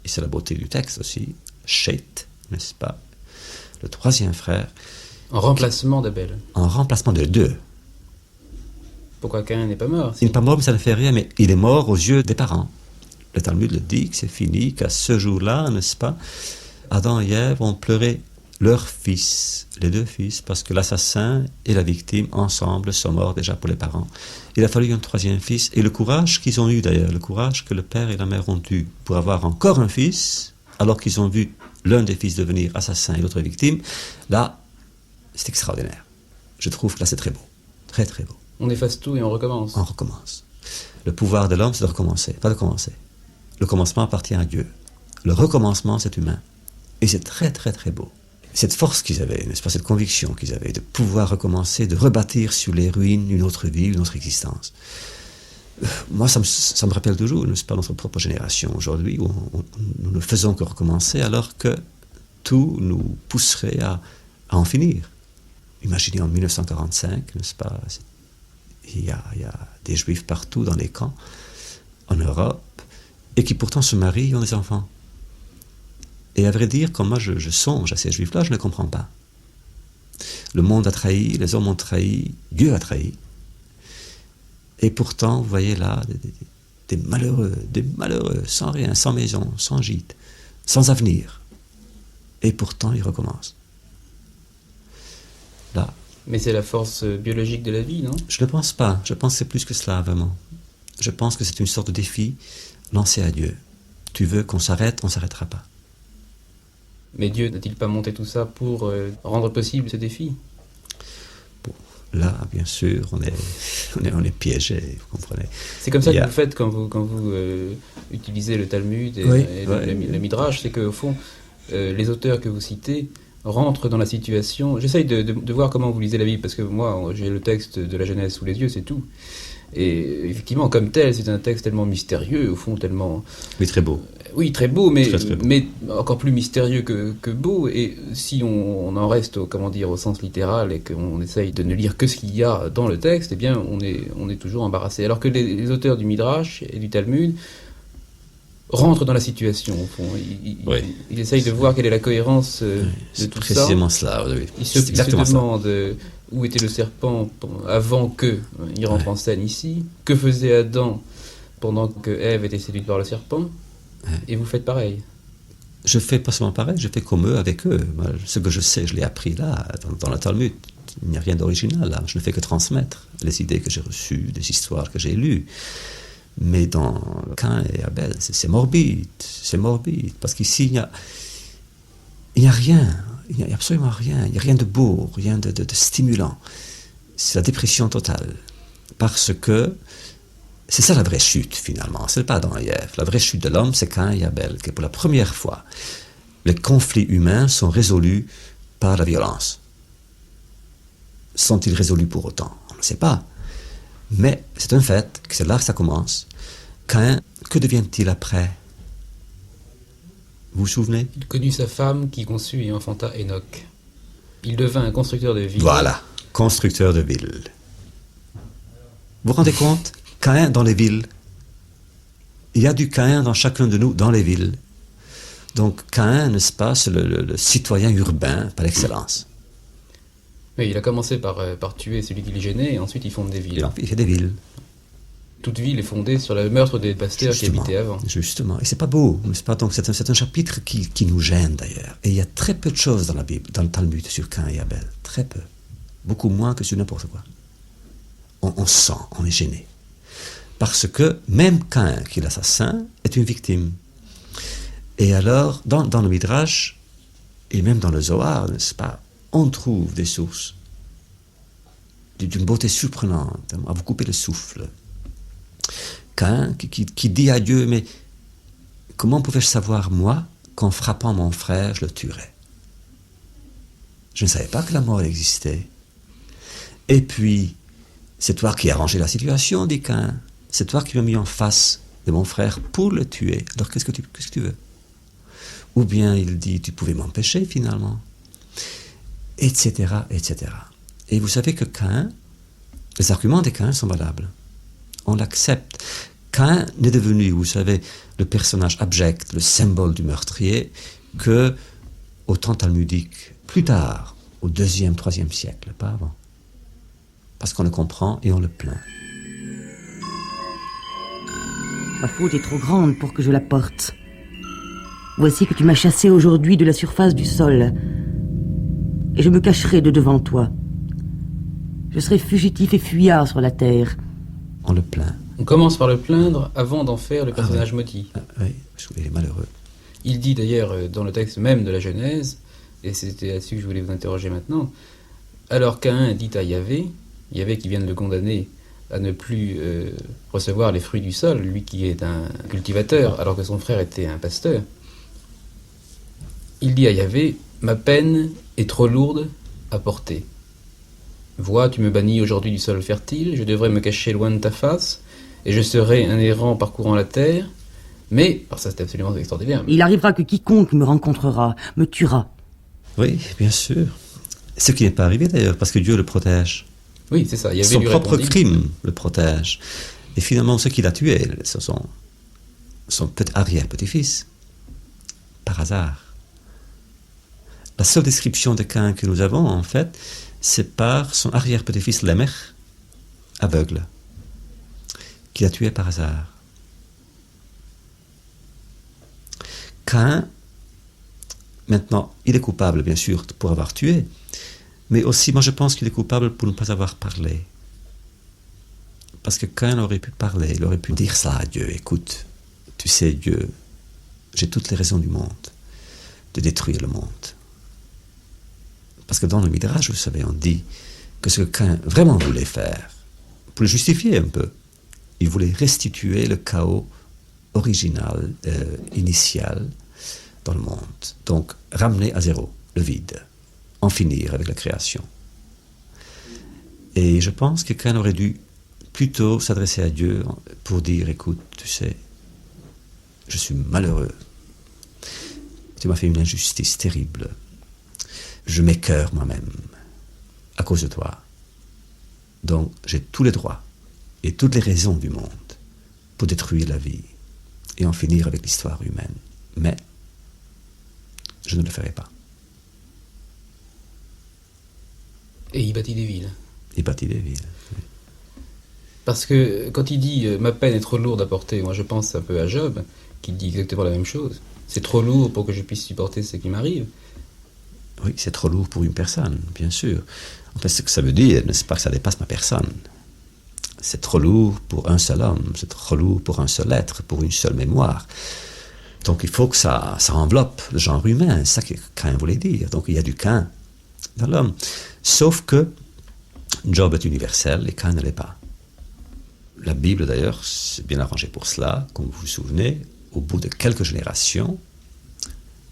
et c'est la beauté du texte aussi, Sheth, n'est-ce pas? Le 3e frère En remplacement d'Abel. En remplacement de deux. Pourquoi Caïn n'est pas mort? Il n'est pas mort, mais ça ne fait rien, mais il est mort aux yeux des parents. Le Talmud le dit, que c'est fini, qu'à ce jour-là, n'est-ce pas, Adam et Ève ont pleuré leur fils, les deux fils, parce que l'assassin et la victime, ensemble, sont morts déjà pour les parents. Il a fallu un troisième fils, et le courage qu'ils ont eu d'ailleurs, le courage que le père et la mère ont eu pour avoir encore un fils, alors qu'ils ont vu l'un des fils devenir assassin et l'autre victime, là, c'est extraordinaire. Je trouve que là, c'est très beau. Très, très beau. On efface tout et on recommence. On recommence. Le pouvoir de l'homme, c'est de recommencer, pas de commencer. Le commencement appartient à Dieu. Le recommencement, c'est humain. Et c'est très, très, très beau. Cette force qu'ils avaient, n'est-ce pas, cette conviction qu'ils avaient de pouvoir recommencer, de rebâtir sur les ruines une autre vie, une autre existence. Moi, ça me rappelle toujours, n'est-ce pas, notre propre génération aujourd'hui, où nous ne faisons que recommencer, alors que tout nous pousserait à en finir. Imaginez en 1945, n'est-ce pas, il y a des juifs partout dans les camps, en Europe, et qui pourtant se marient et ont des enfants. Et à vrai dire, quand moi je songe à ces juifs-là, je ne comprends pas. Le monde a trahi, les hommes ont trahi, Dieu a trahi. Et pourtant, vous voyez là, des malheureux, sans rien, sans maison, sans gîte, sans avenir. Et pourtant, ils recommencent. Là. Mais c'est la force biologique de la vie, non? Je ne pense pas. Je pense que c'est plus que cela, vraiment. Je pense que c'est une sorte de défi lancé à Dieu. Tu veux qu'on s'arrête, on ne s'arrêtera pas. Mais Dieu n'a-t-il pas monté tout ça pour rendre possible ce défi? Bon, là, bien sûr, on est piégé, vous comprenez. C'est comme ça que vous faites quand vous utilisez le Talmud et, le Midrash, c'est qu'au fond, les auteurs que vous citez rentrent dans la situation. J'essaye de voir comment vous lisez la Bible, parce que moi, j'ai le texte de la Genèse sous les yeux, c'est tout. Et effectivement, comme tel, c'est un texte tellement mystérieux, au fond, tellement... Oui, très beau. Oui, très beau, mais, très beau. Mais encore plus mystérieux que beau. Et si on en reste au sens littéral et qu'on essaye de ne lire que ce qu'il y a dans le texte, eh bien, on est toujours embarrassé. Alors que les auteurs du Midrash et du Talmud rentrent dans la situation, au fond. Ils essayent de voir quelle est la cohérence de tout ça. C'est précisément cela, oui. Ils se demandent où était le serpent avant qu'il rentre en scène ici. Que faisait Adam pendant que Ève était séduite par le serpent? Et vous faites pareil? Je fais pas seulement pareil, je fais comme eux, avec eux. Moi, ce que je sais, je l'ai appris là, dans le Talmud. Il n'y a rien d'original là. Je ne fais que transmettre les idées que j'ai reçues, des histoires que j'ai lues. Mais dans Caïn et Abel, c'est morbide. C'est morbide. Parce qu'ici, il n'y a rien. Il n'y a absolument rien. Il n'y a rien de beau, rien de stimulant. C'est la dépression totale. Parce que c'est ça la vraie chute, finalement. Ce n'est pas Adam et Ève. La vraie chute de l'homme, c'est Caïn et Abel. Que pour la première fois, les conflits humains sont résolus par la violence. Sont-ils résolus pour autant? On ne sait pas. Mais c'est un fait, que c'est là que ça commence. Caïn, que devient-il après? Vous vous souvenez? Il connut sa femme qui conçut et enfanta Enoch. Il devint un constructeur de villes. Voilà, constructeur de villes. Vous vous rendez compte? Caïn dans les villes. Il y a du Caïn dans chacun de nous, dans les villes. Donc Caïn, n'est-ce pas, c'est le citoyen urbain par excellence. Oui, il a commencé par tuer celui qui les gênait, et ensuite il fonde des villes. Il fait des villes. Toute ville est fondée sur le meurtre des pasteurs qui habitaient avant. Justement, et c'est pas beau, n'est-ce pas? Donc c'est un chapitre qui nous gêne d'ailleurs. Et il y a très peu de choses dans la Bible, dans le Talmud, sur Caïn et Abel. Très peu. Beaucoup moins que sur n'importe quoi. On sent, on est gêné. Parce que même Caïn, qui est l'assassin, est une victime. Et alors, dans le Midrash, et même dans le Zohar, n'est-ce pas, on trouve des sources d'une beauté surprenante, à vous couper le souffle. Caïn qui dit à Dieu, mais comment pouvais-je savoir, moi, qu'en frappant mon frère, je le tuerais? Je ne savais pas que la mort existait. Et puis, c'est toi qui as arrangé la situation, dit Caïn. C'est toi qui m'as mis en face de mon frère pour le tuer. Alors qu'est-ce que tu veux? Ou bien il dit, tu pouvais m'empêcher finalement. Etc., etc. Et vous savez que Caïn, les arguments de Caïn sont valables. On l'accepte. Caïn n'est devenu, vous savez, le personnage abject, le symbole du meurtrier, que, au temps talmudique, plus tard, au 2e, 3e siècle, pas avant. Parce qu'on le comprend et on le plaint. Ma faute est trop grande pour que je la porte. Voici que tu m'as chassé aujourd'hui de la surface du sol. Et je me cacherai de devant toi. Je serai fugitif et fuyard sur la terre. On le plaint. On commence par le plaindre avant d'en faire le personnage maudit. Oui, parce qu'il est malheureux. Il dit d'ailleurs dans le texte même de la Genèse, et c'était là-dessus que je voulais vous interroger maintenant, alors Caïn dit à Yahvé qui vient de le condamner à ne plus recevoir les fruits du sol, lui qui est un cultivateur, alors que son frère était un pasteur, il dit à Yahvé, ma peine est trop lourde à porter. Vois, tu me bannis aujourd'hui du sol fertile, je devrais me cacher loin de ta face, et je serai un errant parcourant la terre, mais, alors ça c'est absolument extraordinaire. Il arrivera que quiconque me rencontrera me tuera. Oui, bien sûr. Ce qui n'est pas arrivé d'ailleurs, parce que Dieu le protège. Oui, c'est ça. Son propre crime le protège. Et finalement, ceux qui l'a tué, ce sont son arrière-petit-fils. Par hasard. La seule description de Caïn que nous avons, en fait, c'est par son arrière-petit-fils Lémech, aveugle, qui l'a tué par hasard. Caïn, maintenant, il est coupable, bien sûr, pour avoir tué, mais aussi, moi, je pense qu'il est coupable pour ne pas avoir parlé. Parce que Caïn aurait pu parler, il aurait pu dire ça à Dieu. Écoute, tu sais, Dieu, j'ai toutes les raisons du monde de détruire le monde. Parce que dans le Midrash, vous savez, on dit que ce que Caïn vraiment voulait faire, pour le justifier un peu, il voulait restituer le chaos original, initial, dans le monde. Donc, ramener à zéro le vide, en finir avec la création. Et je pense que Caïn aurait dû plutôt s'adresser à Dieu pour dire, écoute, tu sais, je suis malheureux. Tu m'as fait une injustice terrible. Je m'écœure moi-même à cause de toi. Donc, j'ai tous les droits et toutes les raisons du monde pour détruire la vie et en finir avec l'histoire humaine. Mais je ne le ferai pas. Et il bâtit des villes. Il bâtit des villes. Oui. Parce que quand il dit ma peine est trop lourde à porter, moi je pense un peu à Job, qui dit exactement la même chose. C'est trop lourd pour que je puisse supporter ce qui m'arrive. Oui, c'est trop lourd pour une personne, bien sûr. En fait, ce que ça veut dire, c'est pas que ça dépasse ma personne. C'est trop lourd pour un seul homme, c'est trop lourd pour un seul être, pour une seule mémoire. Donc il faut que ça enveloppe le genre humain, c'est ça que Caïn voulait dire. Donc il y a du Caïn dans l'homme. Sauf que Job est universel et Caïn ne l'est pas. La Bible d'ailleurs, c'est bien arrangé pour cela, comme vous vous souvenez, au bout de quelques générations,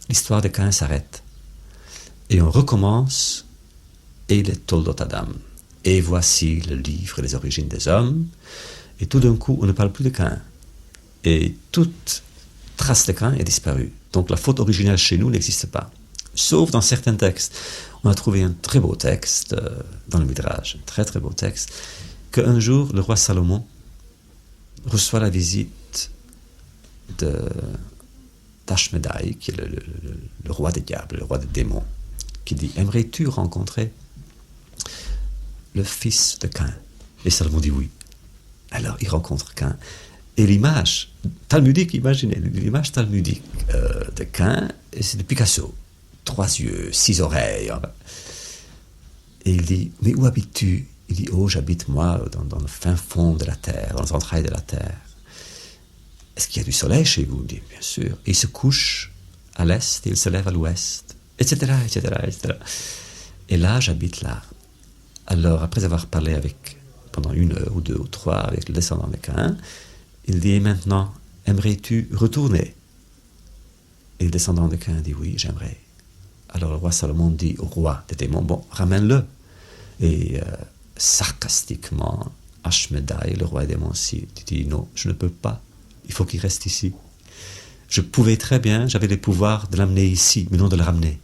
l'histoire de Caïn s'arrête. Et on recommence, et il est Toldot Adam. Et voici le livre des origines des hommes. Et tout d'un coup, on ne parle plus de Caïn. Et toute trace de Caïn est disparue. Donc la faute originelle chez nous n'existe pas. Sauf dans certains textes. On a trouvé un très beau texte dans le Midrash, un très très beau texte, qu'un jour, le roi Salomon reçoit la visite d'Ashmedai, qui est le roi des diables, le roi des démons, qui dit, aimerais-tu rencontrer le fils de Caïn? Et Salomon dit oui. Alors il rencontre Caïn. Et l'image talmudique, imaginez, l'image talmudique de Caïn, c'est de Picasso. 3 yeux, 6 oreilles. Et il dit, mais où habites-tu? Il dit, oh, j'habite moi dans le fin fond de la terre, dans les entrailles de la terre. Est-ce qu'il y a du soleil chez vous? Il dit, bien sûr. Et il se couche à l'est et il se lève à l'ouest, etc., etc., etc. Et là, j'habite là. Alors, après avoir parlé pendant 1 heure ou 2 ou 3 avec le descendant de Caïn, il dit, maintenant, aimerais-tu retourner? Et le descendant de Caïn dit, oui, j'aimerais. Alors le roi Salomon dit au roi des démons, bon, ramène-le. Et sarcastiquement, Ashmedai, le roi des démons, dit, non, je ne peux pas, il faut qu'il reste ici. Je pouvais très bien, j'avais le pouvoir de l'amener ici, mais non de le ramener.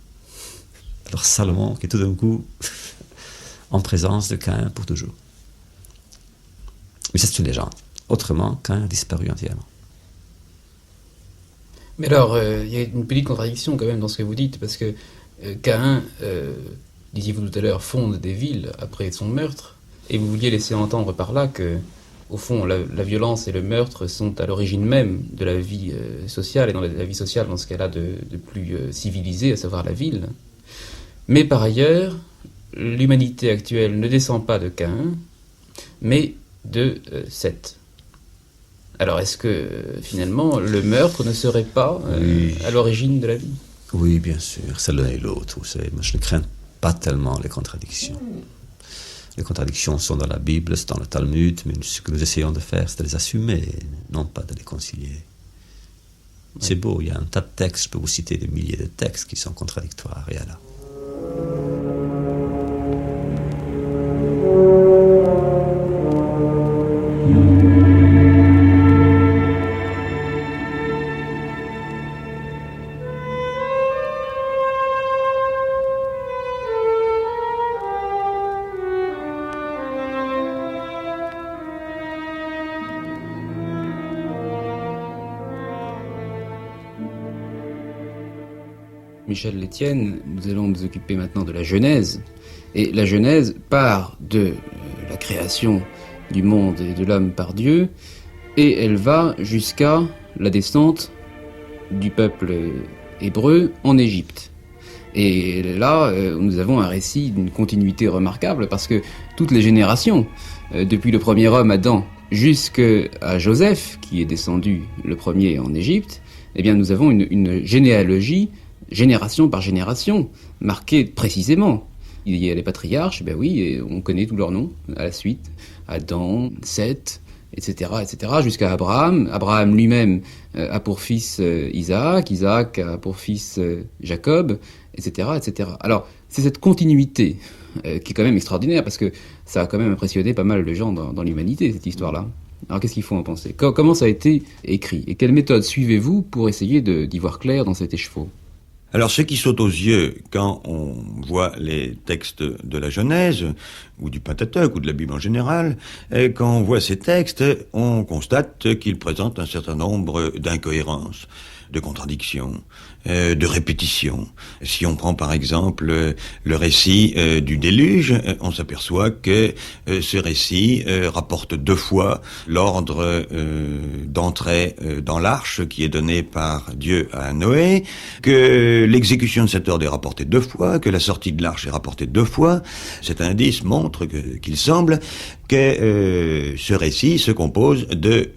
Alors Salomon, qui est tout d'un coup en présence de Caïn pour toujours. Mais c'est une légende. Autrement, Caïn a disparu entièrement. Mais alors, il y a une petite contradiction quand même dans ce que vous dites, parce que Caïn disiez-vous tout à l'heure, fonde des villes après son meurtre, et vous vouliez laisser entendre par là que, au fond, la violence et le meurtre sont à l'origine même de la vie sociale, et dans la vie sociale dans ce qu'elle a de plus civilisé, à savoir la ville. Mais par ailleurs, l'humanité actuelle ne descend pas de Caïn, mais de Seth. Alors est-ce que finalement le meurtre ne serait pas à l'origine de la vie? Oui, bien sûr, c'est l'un et l'autre. Vous savez, moi je ne crains pas tellement les contradictions. Les contradictions sont dans la Bible, c'est dans le Talmud, mais ce que nous essayons de faire, c'est de les assumer, non pas de les concilier. Ouais. C'est beau, il y a un tas de textes, je peux vous citer des milliers de textes qui sont contradictoires, et là. Michel Lestienne, nous allons nous occuper maintenant de la Genèse. Et la Genèse part de la création du monde et de l'homme par Dieu, et elle va jusqu'à la descente du peuple hébreu en Égypte. Et là, nous avons un récit d'une continuité remarquable, parce que toutes les générations, depuis le premier homme Adam jusqu'à Joseph, qui est descendu le premier en Égypte, eh bien nous avons une généalogie génération par génération, marquée précisément. Il y a les patriarches, ben oui, et on connaît tous leurs noms à la suite. Adam, Seth, etc., jusqu'à Abraham. Abraham lui-même a pour fils Isaac, Isaac a pour fils Jacob, etc., etc. Alors, c'est cette continuité qui est quand même extraordinaire, parce que ça a quand même impressionné pas mal de gens dans l'humanité, cette histoire-là. Alors, qu'est-ce qu'il faut en penser? Comment ça a été écrit? Et quelle méthode suivez-vous pour essayer d'y voir clair dans cet écheveau? Alors, ce qui saute aux yeux quand on voit les textes de la Genèse, ou du Pentateuque, ou de la Bible en général, quand on voit ces textes, on constate qu'ils présentent un certain nombre d'incohérences, de contradictions, de répétitions. Si on prend par exemple le récit du déluge, on s'aperçoit que ce récit rapporte 2 fois l'ordre d'entrée dans l'arche qui est donné par Dieu à Noé, que l'exécution de cet ordre est rapportée 2 fois, que la sortie de l'arche est rapportée 2 fois. Cet indice montre qu'il semble que ce récit se compose de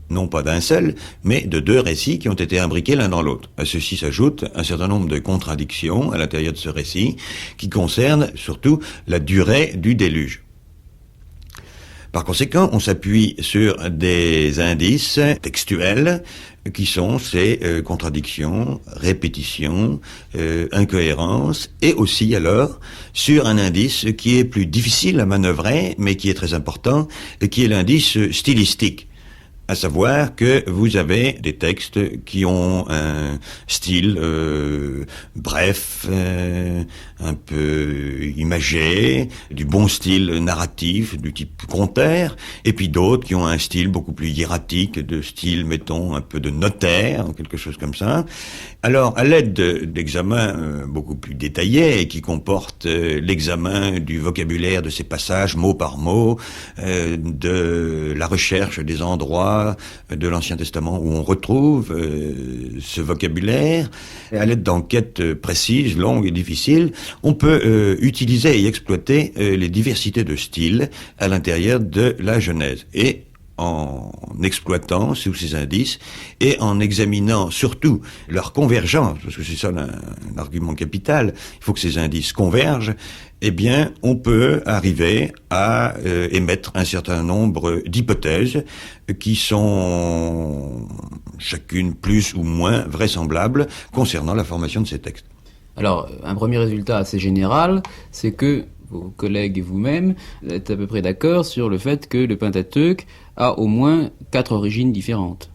non pas d'un seul, mais de 2 récits qui ont été imbriqués l'un dans l'autre. À ceci s'ajoute un certain nombre de contradictions à l'intérieur de ce récit, qui concernent surtout la durée du déluge. Par conséquent, on s'appuie sur des indices textuels qui sont ces contradictions, répétitions, incohérences, et aussi alors sur un indice qui est plus difficile à manœuvrer, mais qui est très important, et qui est l'indice stylistique. À savoir que vous avez des textes qui ont un style bref, un peu imagé, du bon style narratif, du type conteur, et puis d'autres qui ont un style beaucoup plus hiératique, de style, mettons, un peu de notaire, quelque chose comme ça. Alors, à l'aide d'examens beaucoup plus détaillés, et qui comportent l'examen du vocabulaire de ces passages, mot par mot, de la recherche des endroits de l'Ancien Testament où on retrouve ce vocabulaire, et à l'aide d'enquêtes précises, longues et difficiles, on peut utiliser et exploiter les diversités de styles à l'intérieur de la Genèse. Et en exploitant tous ces indices et en examinant surtout leur convergence, parce que c'est ça un argument capital, il faut que ces indices convergent, eh bien, on peut arriver à émettre un certain nombre d'hypothèses qui sont chacune plus ou moins vraisemblables concernant la formation de ces textes. Alors, un premier résultat assez général, c'est que vos collègues et vous-même êtes à peu près d'accord sur le fait que le Pentateuque a au moins 4 origines différentes.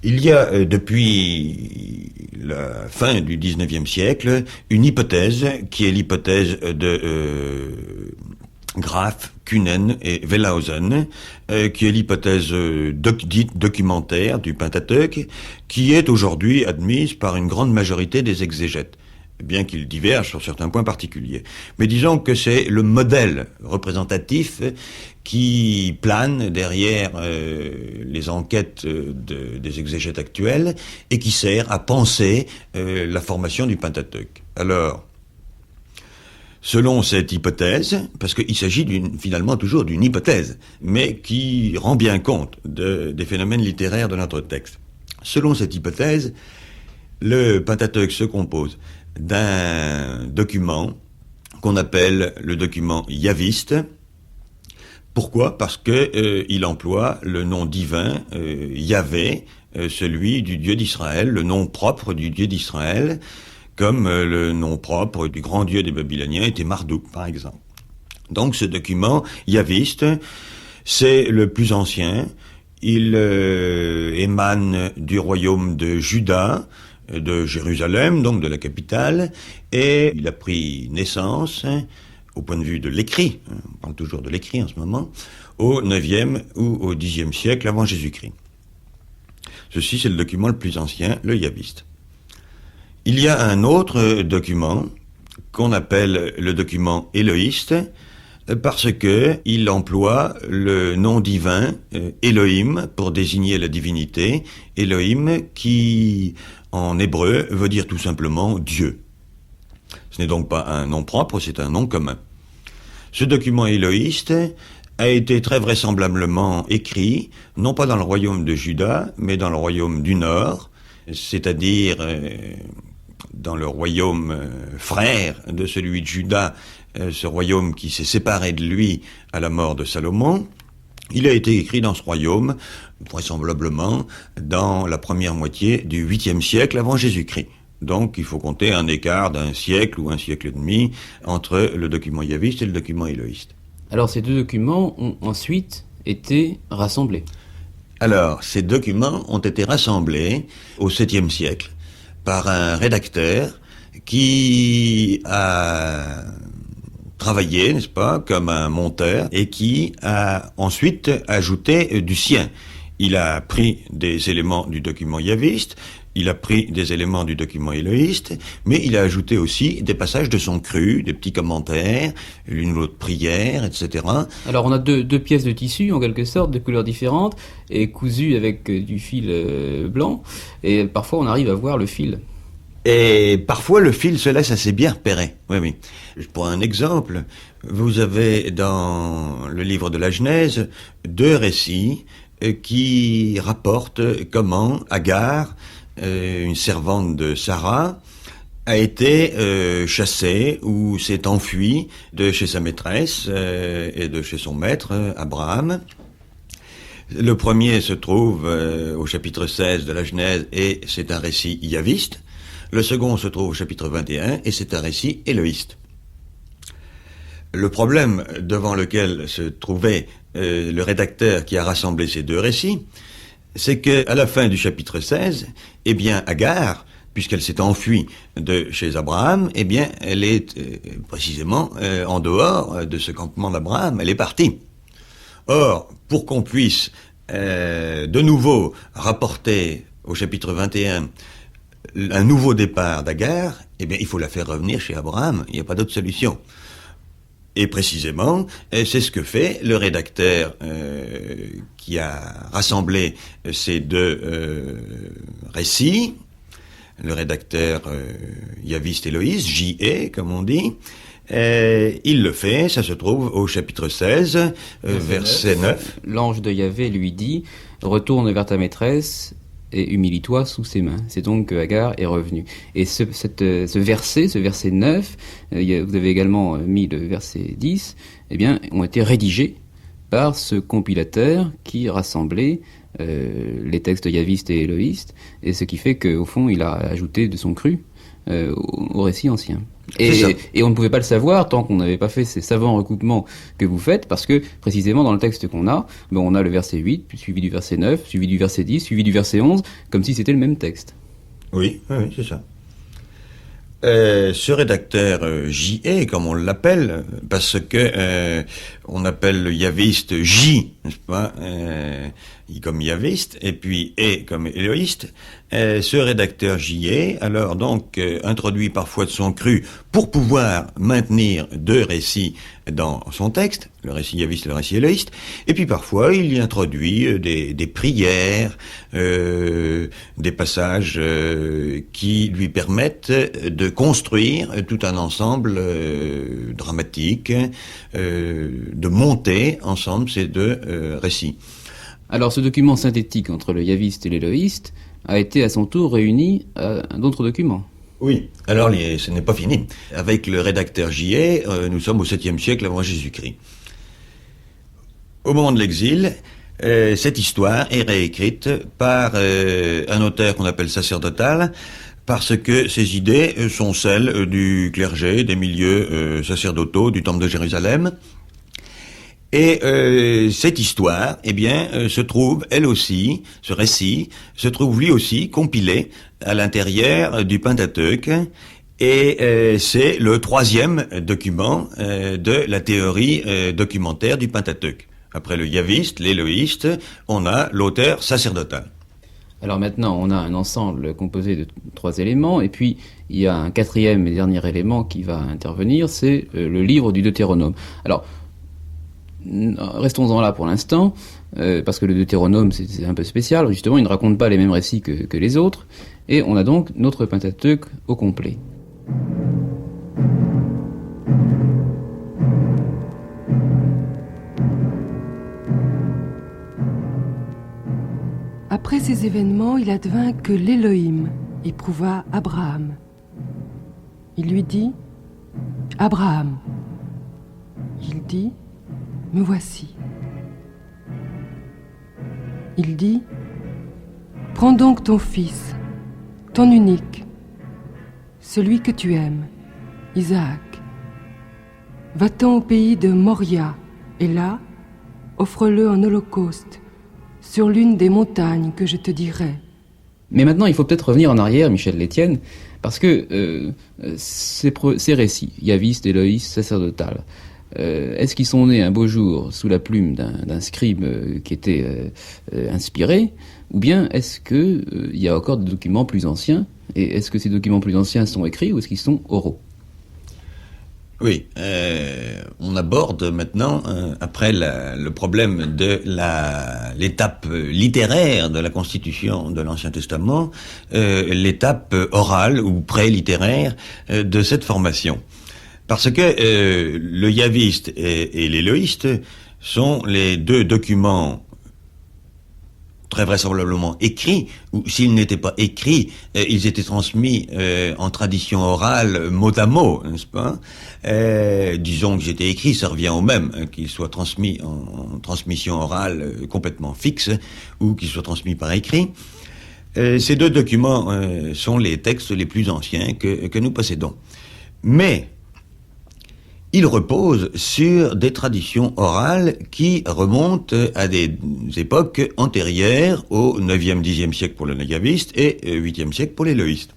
Il y a, depuis la fin du XIXe siècle, une hypothèse qui est l'hypothèse de Graff, Kühnen et Wellhausen, qui est l'hypothèse dite documentaire du Pentateuque, qui est aujourd'hui admise par une grande majorité des exégètes. bien qu'ils divergent sur certains points particuliers. Mais disons que c'est le modèle représentatif qui plane derrière les enquêtes des exégètes actuels et qui sert à penser la formation du Pentateuque. Alors, selon cette hypothèse, parce qu'il s'agit finalement toujours d'une hypothèse, mais qui rend bien compte des phénomènes littéraires de notre texte. Selon cette hypothèse, le Pentateuque se compose d'un document qu'on appelle le document yaviste. Pourquoi ? Parce que il emploie le nom divin Yahvé, celui du Dieu d'Israël, le nom propre du Dieu d'Israël, comme le nom propre du grand dieu des Babyloniens était Marduk, par exemple. Donc ce document yaviste, c'est le plus ancien. Il émane du royaume de Juda, de Jérusalem, donc de la capitale, et il a pris naissance, au point de vue de l'écrit, on parle toujours de l'écrit en ce moment, au 9e ou au 10e siècle avant Jésus-Christ. Ceci, c'est le document le plus ancien, le yaviste. Il y a un autre document qu'on appelle le document élohiste, parce que il emploie le nom divin Elohim pour désigner la divinité, Elohim qui en hébreu veut dire tout simplement Dieu. Ce n'est donc pas un nom propre, c'est un nom commun. Ce document élohiste a été très vraisemblablement écrit, non pas dans le royaume de Juda, mais dans le royaume du Nord, c'est-à-dire dans le royaume frère de celui de Juda, ce royaume qui s'est séparé de lui à la mort de Salomon. Il a été écrit dans ce royaume, vraisemblablement, dans la première moitié du 8e siècle avant Jésus-Christ. Donc il faut compter un écart d'un siècle ou un siècle et demi entre le document yaviste et le document élohiste. Alors ces deux documents ont ensuite été rassemblés. Alors, ces documents ont été rassemblés au 7e siècle par un rédacteur qui a travaillé, n'est-ce pas, comme un monteur, et qui a ensuite ajouté du sien. Il a pris des éléments du document yaviste, il a pris des éléments du document élohiste, mais il a ajouté aussi des passages de son cru, des petits commentaires, une ou l'autre prière, etc. Alors on a deux pièces de tissu, en quelque sorte, de couleurs différentes, et cousues avec du fil blanc, et parfois on arrive à voir le fil. Et parfois le fil se laisse assez bien repérer. Oui, oui. Je prends un exemple. Vous avez dans le livre de la Genèse 2 récits qui rapportent comment Agar, une servante de Sarah, a été chassée ou s'est enfuie de chez sa maîtresse et de chez son maître, Abraham. Le premier se trouve au chapitre 16 de la Genèse et c'est un récit yaviste. Le second se trouve au chapitre 21 et c'est un récit élohiste. Le problème devant lequel se trouvait le rédacteur qui a rassemblé ces deux récits, c'est qu'à la fin du chapitre 16, eh bien Agar, puisqu'elle s'est enfuie de chez Abraham, eh bien elle est précisément en dehors de ce campement d'Abraham, elle est partie. Or, pour qu'on puisse de nouveau rapporter au chapitre 21 un nouveau départ d'Agar, eh bien il faut la faire revenir chez Abraham, il n'y a pas d'autre solution. Et précisément, c'est ce que fait le rédacteur qui a rassemblé ces deux récits, le rédacteur yaviste élohiste, J.E. comme on dit. Il le fait, ça se trouve au chapitre 16, verset 9. L'ange de Yahvé lui dit « Retourne vers ta maîtresse et humilie-toi sous ses mains ». C'est donc que Agar est revenue. Et ce verset 9, vous avez également mis le verset 10, eh bien, ont été rédigés par ce compilateur qui rassemblait les textes yavistes et élohistes, et ce qui fait qu'au fond, il a ajouté de son cru au récit ancien. Et on ne pouvait pas le savoir tant qu'on n'avait pas fait ces savants recoupements que vous faites, parce que précisément dans le texte qu'on a, on a le verset 8, puis suivi du verset 9, suivi du verset 10, suivi du verset 11, comme si c'était le même texte. Oui, c'est ça. Ce rédacteur J.E., comme on l'appelle, parce que on appelle le yaviste J, n'est-ce pas, I comme yaviste, et puis E comme éloïste. Ce rédacteur J.E., alors donc introduit parfois de son cru pour pouvoir maintenir deux récits dans son texte, le récit yaviste et le récit éloïste, et puis parfois il y introduit des prières, des passages qui lui permettent de construire tout un ensemble dramatique, de monter ensemble ces deux récits. Alors ce document synthétique entre le yaviste et l'éloïste a été à son tour réuni à d'autres documents. Oui, alors ce n'est pas fini. Avec le rédacteur J.E., nous sommes au 7e siècle avant Jésus-Christ. Au moment de l'exil, cette histoire est réécrite par un auteur qu'on appelle sacerdotal, parce que ces idées sont celles du clergé, des milieux sacerdotaux du temple de Jérusalem. Et cette histoire, eh bien, se trouve, elle aussi, ce récit, se trouve lui aussi compilé à l'intérieur du Pentateuque, et c'est le 3e document de la théorie documentaire du Pentateuque. Après le yaviste, l'éloïste, on a l'auteur sacerdotal. Alors maintenant, on a un ensemble composé de 3 éléments, et puis il y a un 4e et dernier élément qui va intervenir, c'est le livre du Deutéronome. Alors, restons-en là pour l'instant, parce que le Deutéronome c'est un peu spécial, justement il ne raconte pas les mêmes récits que les autres, et on a donc notre Pentateuque au complet. Après ces événements, il advint que l'Élohim éprouva Abraham. Il lui dit « Abraham ». Il dit « Me voici ». Il dit « Prends donc ton fils, ton unique, celui que tu aimes, Isaac. Va-t'en au pays de Moria, et là, offre-le en holocauste, sur l'une des montagnes que je te dirai. » Mais maintenant, il faut peut-être revenir en arrière, Michel Létienne, parce que ces récits, yavistes, éloïstes, sacerdotal, est-ce qu'ils sont nés un beau jour sous la plume d'un scribe qui était inspiré, ou bien est-ce qu'il y a encore des documents plus anciens, et est-ce que ces documents plus anciens sont écrits ou est-ce qu'ils sont oraux? Oui, on aborde maintenant, après le problème de l'étape littéraire de la constitution de l'Ancien Testament, l'étape orale ou pré-littéraire de cette formation. Parce que le yaviste et l'éloïste sont les deux documents très vraisemblablement écrits, ou s'ils n'étaient pas écrits, ils étaient transmis en tradition orale, mot à mot, n'est-ce pas? Disons que j'étais écrit, ça revient au même, qu'ils soient transmis en transmission orale complètement fixe, ou qu'ils soient transmis par écrit. Ces deux documents sont les textes les plus anciens que nous possédons. Mais il repose sur des traditions orales qui remontent à des époques antérieures au 9e, 10e siècle pour le yaviste et 8e siècle pour l'éloïste.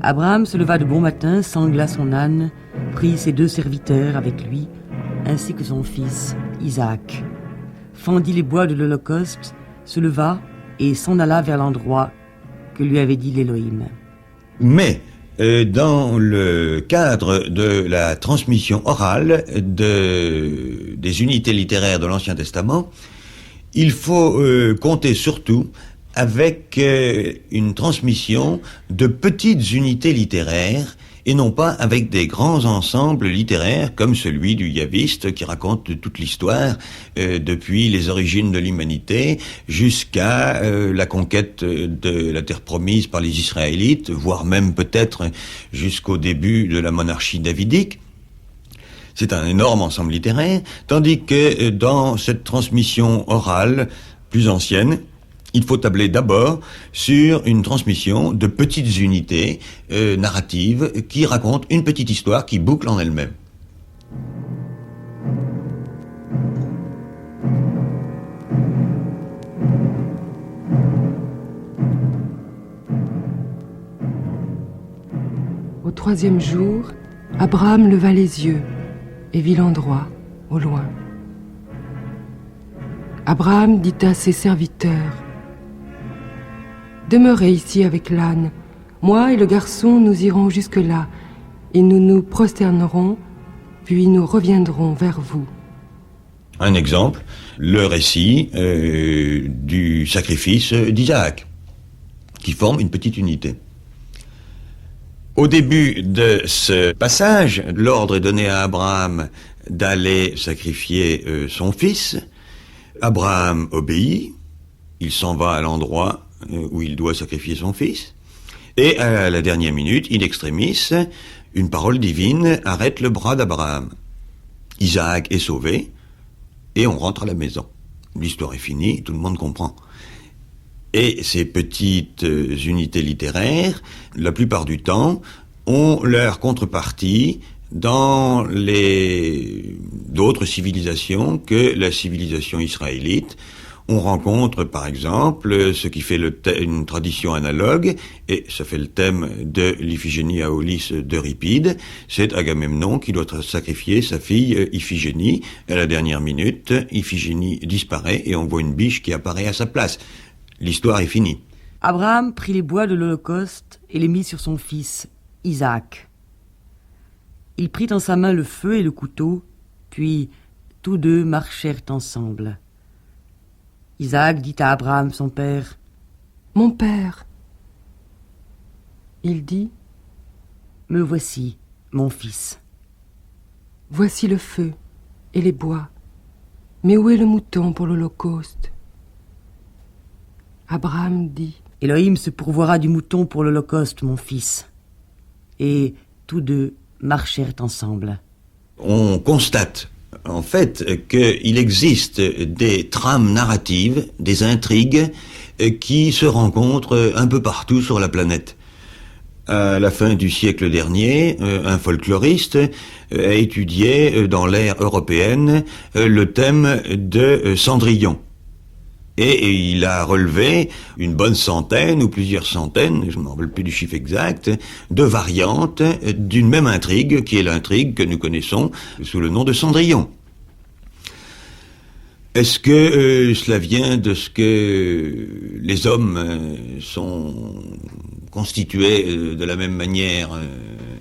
Abraham se leva de bon matin, sangla son âne, prit ses 2 serviteurs avec lui, ainsi que son fils, Isaac, fendit les bois de l'Holocauste, se leva et s'en alla vers l'endroit que lui avait dit l'Élohim. Mais, dans le cadre de la transmission orale des unités littéraires de l'Ancien Testament, il faut compter surtout avec une transmission de petites unités littéraires et non pas avec des grands ensembles littéraires comme celui du yaviste qui raconte toute l'histoire depuis les origines de l'humanité jusqu'à la conquête de la terre promise par les Israélites, voire même peut-être jusqu'au début de la monarchie davidique. C'est un énorme ensemble littéraire, tandis que dans cette transmission orale plus ancienne, il faut tabler d'abord sur une transmission de petites unités narratives qui racontent une petite histoire qui boucle en elle-même. 3e jour, Abraham leva les yeux et vit l'endroit, au loin. Abraham dit à ses serviteurs, « Demeurez ici avec l'âne. Moi et le garçon, nous irons jusque-là, et nous nous prosternerons, puis nous reviendrons vers vous. » Un exemple, le récit du sacrifice d'Isaac, qui forme une petite unité. Au début de ce passage, l'ordre est donné à Abraham d'aller sacrifier son fils. Abraham obéit, il s'en va à l'endroit où il doit sacrifier son fils, et à la dernière minute, in extremis, une parole divine arrête le bras d'Abraham. Isaac est sauvé, et on rentre à la maison. L'histoire est finie, tout le monde comprend. Et ces petites unités littéraires, la plupart du temps, ont leur contrepartie dans d'autres civilisations que la civilisation israélite. On rencontre, par exemple, ce qui fait une tradition analogue, et ça fait le thème de l'Iphigénie à Aulis d'Euripide, c'est Agamemnon qui doit sacrifier sa fille Iphigénie. À la dernière minute, Iphigénie disparaît et on voit une biche qui apparaît à sa place. L'histoire est finie. Abraham prit les bois de l'Holocauste et les mit sur son fils, Isaac. Il prit en sa main le feu et le couteau, puis tous deux marchèrent ensemble. Isaac dit à Abraham, son père, « Mon père !» Il dit, « Me voici, mon fils. » Voici le feu et les bois, mais où est le mouton pour l'Holocauste ? Abraham dit, « Elohim se pourvoira du mouton pour l'Holocauste, mon fils. » Et tous deux marchèrent ensemble. On constate en fait qu'il existe des trames narratives, des intrigues qui se rencontrent un peu partout sur la planète. À la fin du siècle dernier, un folkloriste a étudié dans l'ère européenne le thème de Cendrillon. Et il a relevé une bonne centaine ou plusieurs centaines, je ne me rappelle plus du chiffre exact, de variantes d'une même intrigue, qui est l'intrigue que nous connaissons sous le nom de Cendrillon. Est-ce que cela vient de ce que les hommes sont constitués de la même manière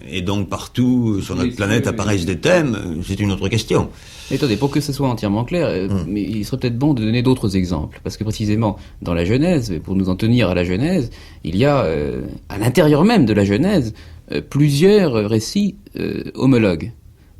et donc partout sur notre planète apparaissent des thèmes? C'est une autre question. Mais attendez, pour que ce soit entièrement clair, mais il serait peut-être bon de donner d'autres exemples, parce que précisément dans la Genèse, pour nous en tenir à la Genèse, il y a à l'intérieur même de la Genèse plusieurs récits homologues,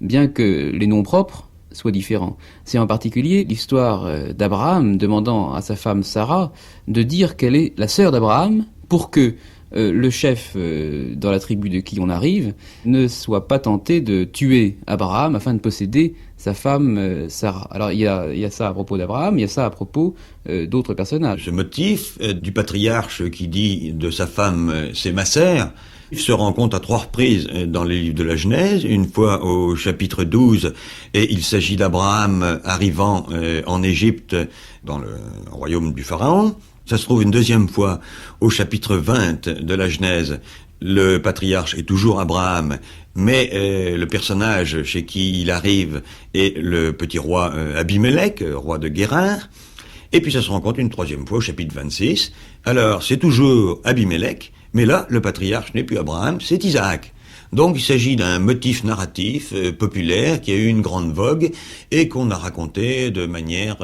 bien que les noms propres soient différents. C'est en particulier l'histoire d'Abraham demandant à sa femme Sarah de dire qu'elle est la sœur d'Abraham pour que le chef dans la tribu de qui on arrive ne soit pas tenté de tuer Abraham afin de posséder sa femme Sarah. Alors il y a ça à propos d'Abraham, il y a ça à propos d'autres personnages. Ce motif du patriarche qui dit de sa femme c'est ma sœur se rencontre à 3 reprises dans les livres de la Genèse, une fois au chapitre 12, et il s'agit d'Abraham arrivant en Égypte dans le royaume du Pharaon. Ça se trouve une deuxième fois au chapitre 20 de la Genèse. Le patriarche est toujours Abraham, mais le personnage chez qui il arrive est le petit roi Abimélec, roi de Guérar. Et puis ça se rencontre une 3e fois au chapitre 26. Alors c'est toujours Abimélec, mais là le patriarche n'est plus Abraham, c'est Isaac. Donc il s'agit d'un motif narratif populaire qui a eu une grande vogue et qu'on a raconté de manière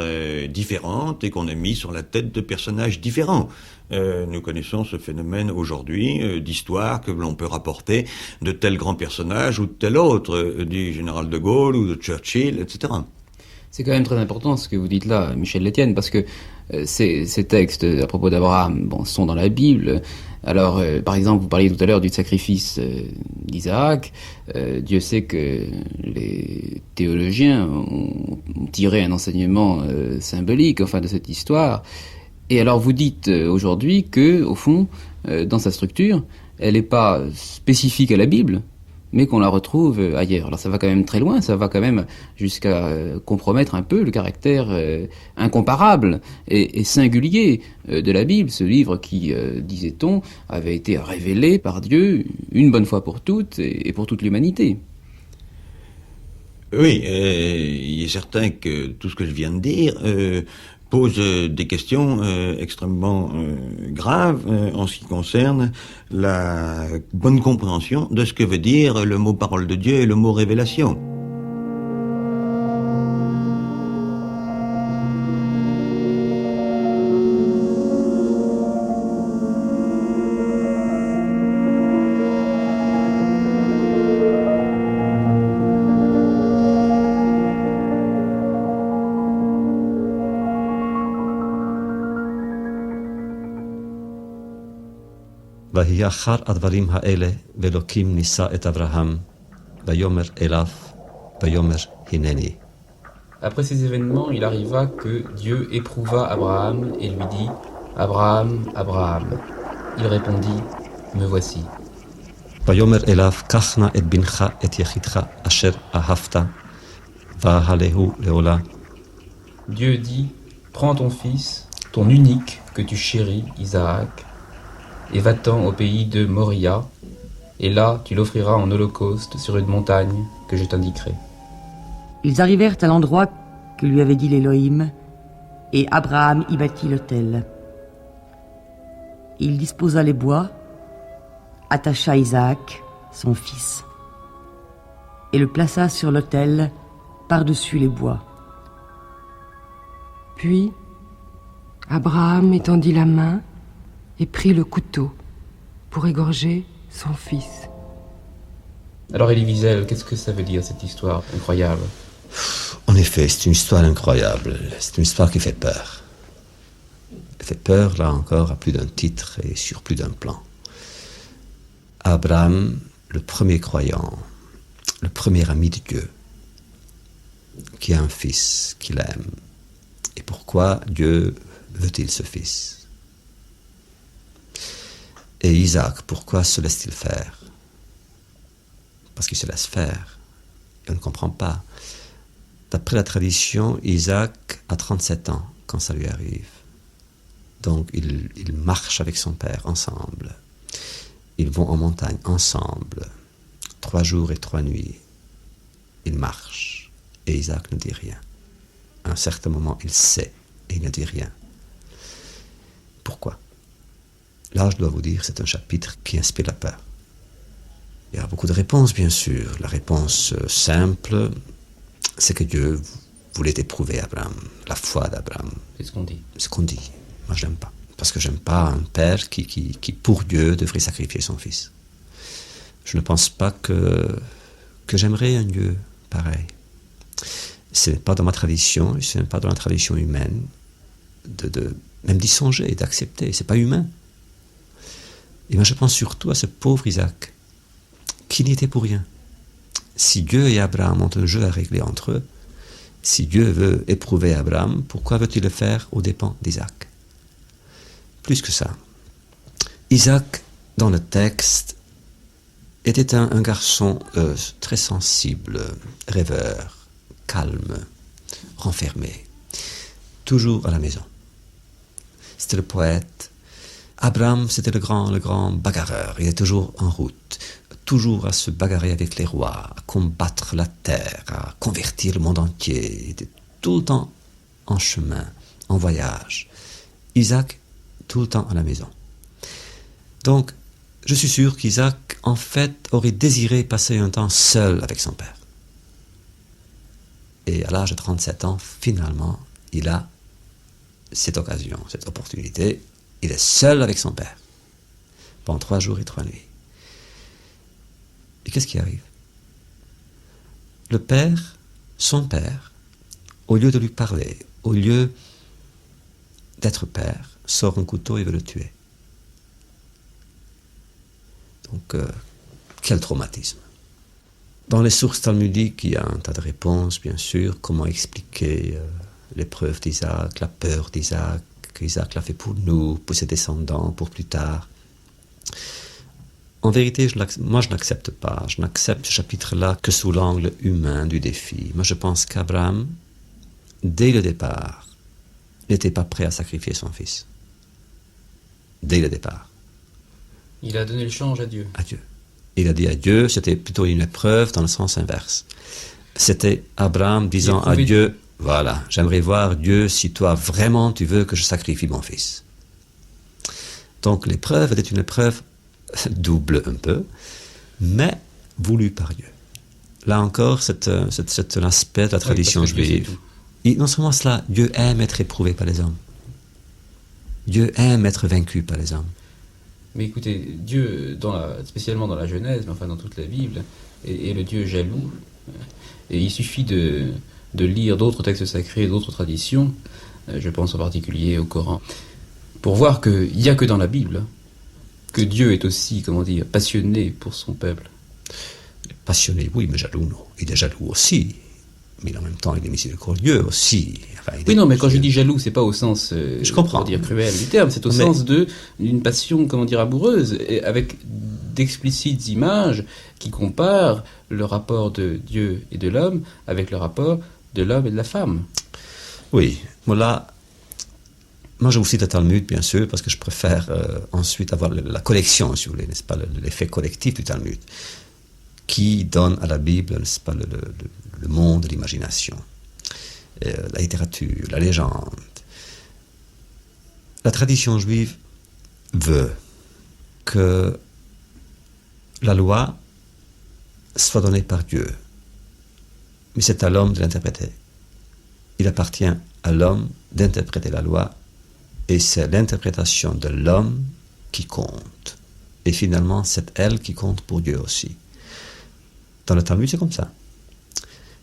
différente et qu'on a mis sur la tête de personnages différents. Nous connaissons ce phénomène aujourd'hui d'histoire que l'on peut rapporter de tel grand personnage ou de tel autre, du général de Gaulle ou de Churchill, etc. C'est quand même très important ce que vous dites là, Michel Lestienne, parce que ces textes à propos d'Abraham sont dans la Bible. Alors, par exemple, vous parliez tout à l'heure du sacrifice d'Isaac. Dieu sait que les théologiens ont tiré un enseignement symbolique, de cette histoire. Et alors, vous dites aujourd'hui que, au fond, dans sa structure, elle n'est pas spécifique à la Bible, mais qu'on la retrouve ailleurs. Alors ça va quand même très loin, ça va quand même jusqu'à compromettre un peu le caractère incomparable et singulier de la Bible, ce livre qui, disait-on, avait été révélé par Dieu une bonne fois pour toutes et pour toute l'humanité. Oui, il est certain que tout ce que je viens de dire pose des questions extrêmement graves en ce qui concerne la bonne compréhension de ce que veut dire le mot parole de Dieu et le mot révélation. ויהי אחר הדברים האלה, ואלוקים נישא את אברהם, ויאמר אליו, ויאמר הנני. Après ces événements, il arriva que Dieu éprouva Abraham et lui dit « Abraham, Abraham ». Il répondit « Me voici ». ויאמר אליו, קח נא את בנך, את יחידך, אשר אהבת, והעלהו לעולה. Dieu dit « Prends ton fils, ton unique que tu chéris, Isaac, et va-t'en au pays de Moria, et là tu l'offriras en holocauste sur une montagne que je t'indiquerai. » Ils arrivèrent à l'endroit que lui avait dit l'Élohim, et Abraham y bâtit l'autel. Il disposa les bois, attacha Isaac, son fils, et le plaça sur l'autel par-dessus les bois. Puis, Abraham étendit la main et prit le couteau pour égorger son fils. Alors Elie Wiesel, qu'est-ce que ça veut dire cette histoire incroyable ? En effet, c'est une histoire incroyable. C'est une histoire qui fait peur. Elle fait peur, là encore, à plus d'un titre et sur plus d'un plan. Abraham, le premier croyant, le premier ami de Dieu, qui a un fils qu'il aime. Et pourquoi Dieu veut-il ce fils ? Et Isaac, pourquoi se laisse-t-il faire ? Parce qu'il se laisse faire. Et on ne comprend pas. D'après la tradition, Isaac a 37 ans quand ça lui arrive. Donc il marche avec son père ensemble. Ils vont en montagne ensemble. 3 jours et 3 nuits. Ils marchent. Et Isaac ne dit rien. À un certain moment, il sait et il ne dit rien. Pourquoi ? Là, je dois vous dire, c'est un chapitre qui inspire la peur. Il y a beaucoup de réponses, bien sûr. La réponse simple, c'est que Dieu voulait éprouver Abraham, la foi d'Abraham. C'est ce qu'on dit. C'est ce qu'on dit. Moi, je n'aime pas. Parce que j'aime pas un père qui, pour Dieu, devrait sacrifier son fils. Je ne pense pas que j'aimerais un Dieu pareil. Ce n'est pas dans ma tradition, ce n'est pas dans la tradition humaine, même d'y songer, d'accepter. C'est pas humain. Et moi, je pense surtout à ce pauvre Isaac, qui n'y était pour rien. Si Dieu et Abraham ont un jeu à régler entre eux, si Dieu veut éprouver Abraham, pourquoi veut-il le faire aux dépens d'Isaac ? Plus que ça, Isaac, dans le texte, était un garçon très sensible, rêveur, calme, renfermé, toujours à la maison. C'était le poète. Abraham, c'était le grand bagarreur. Il est toujours en route, toujours à se bagarrer avec les rois, à combattre la terre, à convertir le monde entier. Il était tout le temps en chemin, en voyage. Isaac, tout le temps à la maison. Donc, je suis sûr qu'Isaac, en fait, aurait désiré passer un temps seul avec son père. Et à l'âge de 37 ans, finalement, il a cette occasion, cette opportunité. Il est seul avec son père pendant 3 jours et 3 nuits. Et qu'est-ce qui arrive ? Le père, son père, au lieu de lui parler, au lieu d'être père, sort un couteau et veut le tuer. Donc, quel traumatisme. Dans les sources talmudiques, il y a un tas de réponses, bien sûr. Comment expliquer l'épreuve d'Isaac, la peur qu'Isaac l'a fait pour nous, pour ses descendants, pour plus tard. En vérité, moi je n'accepte pas. Je n'accepte ce chapitre-là que sous l'angle humain du défi. Moi je pense qu'Abraham, dès le départ, n'était pas prêt à sacrifier son fils. Dès le départ. Il a donné le change à Dieu. À Dieu. Il a dit à Dieu, c'était plutôt une épreuve dans le sens inverse. C'était Abraham disant à Dieu, voilà, j'aimerais voir Dieu si toi vraiment tu veux que je sacrifie mon fils. Donc l'épreuve était une épreuve double un peu, mais voulue par Dieu. Là encore, c'est l'aspect de la tradition juive. Et non seulement cela, Dieu aime être éprouvé par les hommes. Dieu aime être vaincu par les hommes. Mais écoutez, Dieu, spécialement dans la Genèse, mais enfin dans toute la Bible, est le Dieu jaloux. Et il suffit de lire d'autres textes sacrés, d'autres traditions, je pense en particulier au Coran, pour voir qu'il n'y a que dans la Bible que Dieu est aussi, passionné pour son peuple. Passionné, oui, mais jaloux, non. Il est jaloux aussi. Mais en même temps, il est miséricordieux aussi. Enfin, mais quand je dis jaloux, c'est pas au sens, je comprends, pour dire cruel du terme, c'est au sens d'une passion, amoureuse, et avec d'explicites images qui comparent le rapport de Dieu et de l'homme avec le rapport de l'homme et de la femme. Oui, moi je vous cite le Talmud, bien sûr, parce que je préfère ensuite avoir la collection, si vous voulez, n'est-ce pas, l'effet collectif du Talmud, qui donne à la Bible, n'est-ce pas, le monde, l'imagination, la littérature, la légende. La tradition juive veut que la loi soit donnée par Dieu, mais c'est à l'homme de l'interpréter. Il appartient à l'homme d'interpréter la loi, et c'est l'interprétation de l'homme qui compte. Et finalement, c'est elle qui compte pour Dieu aussi. Dans le Talmud, c'est comme ça.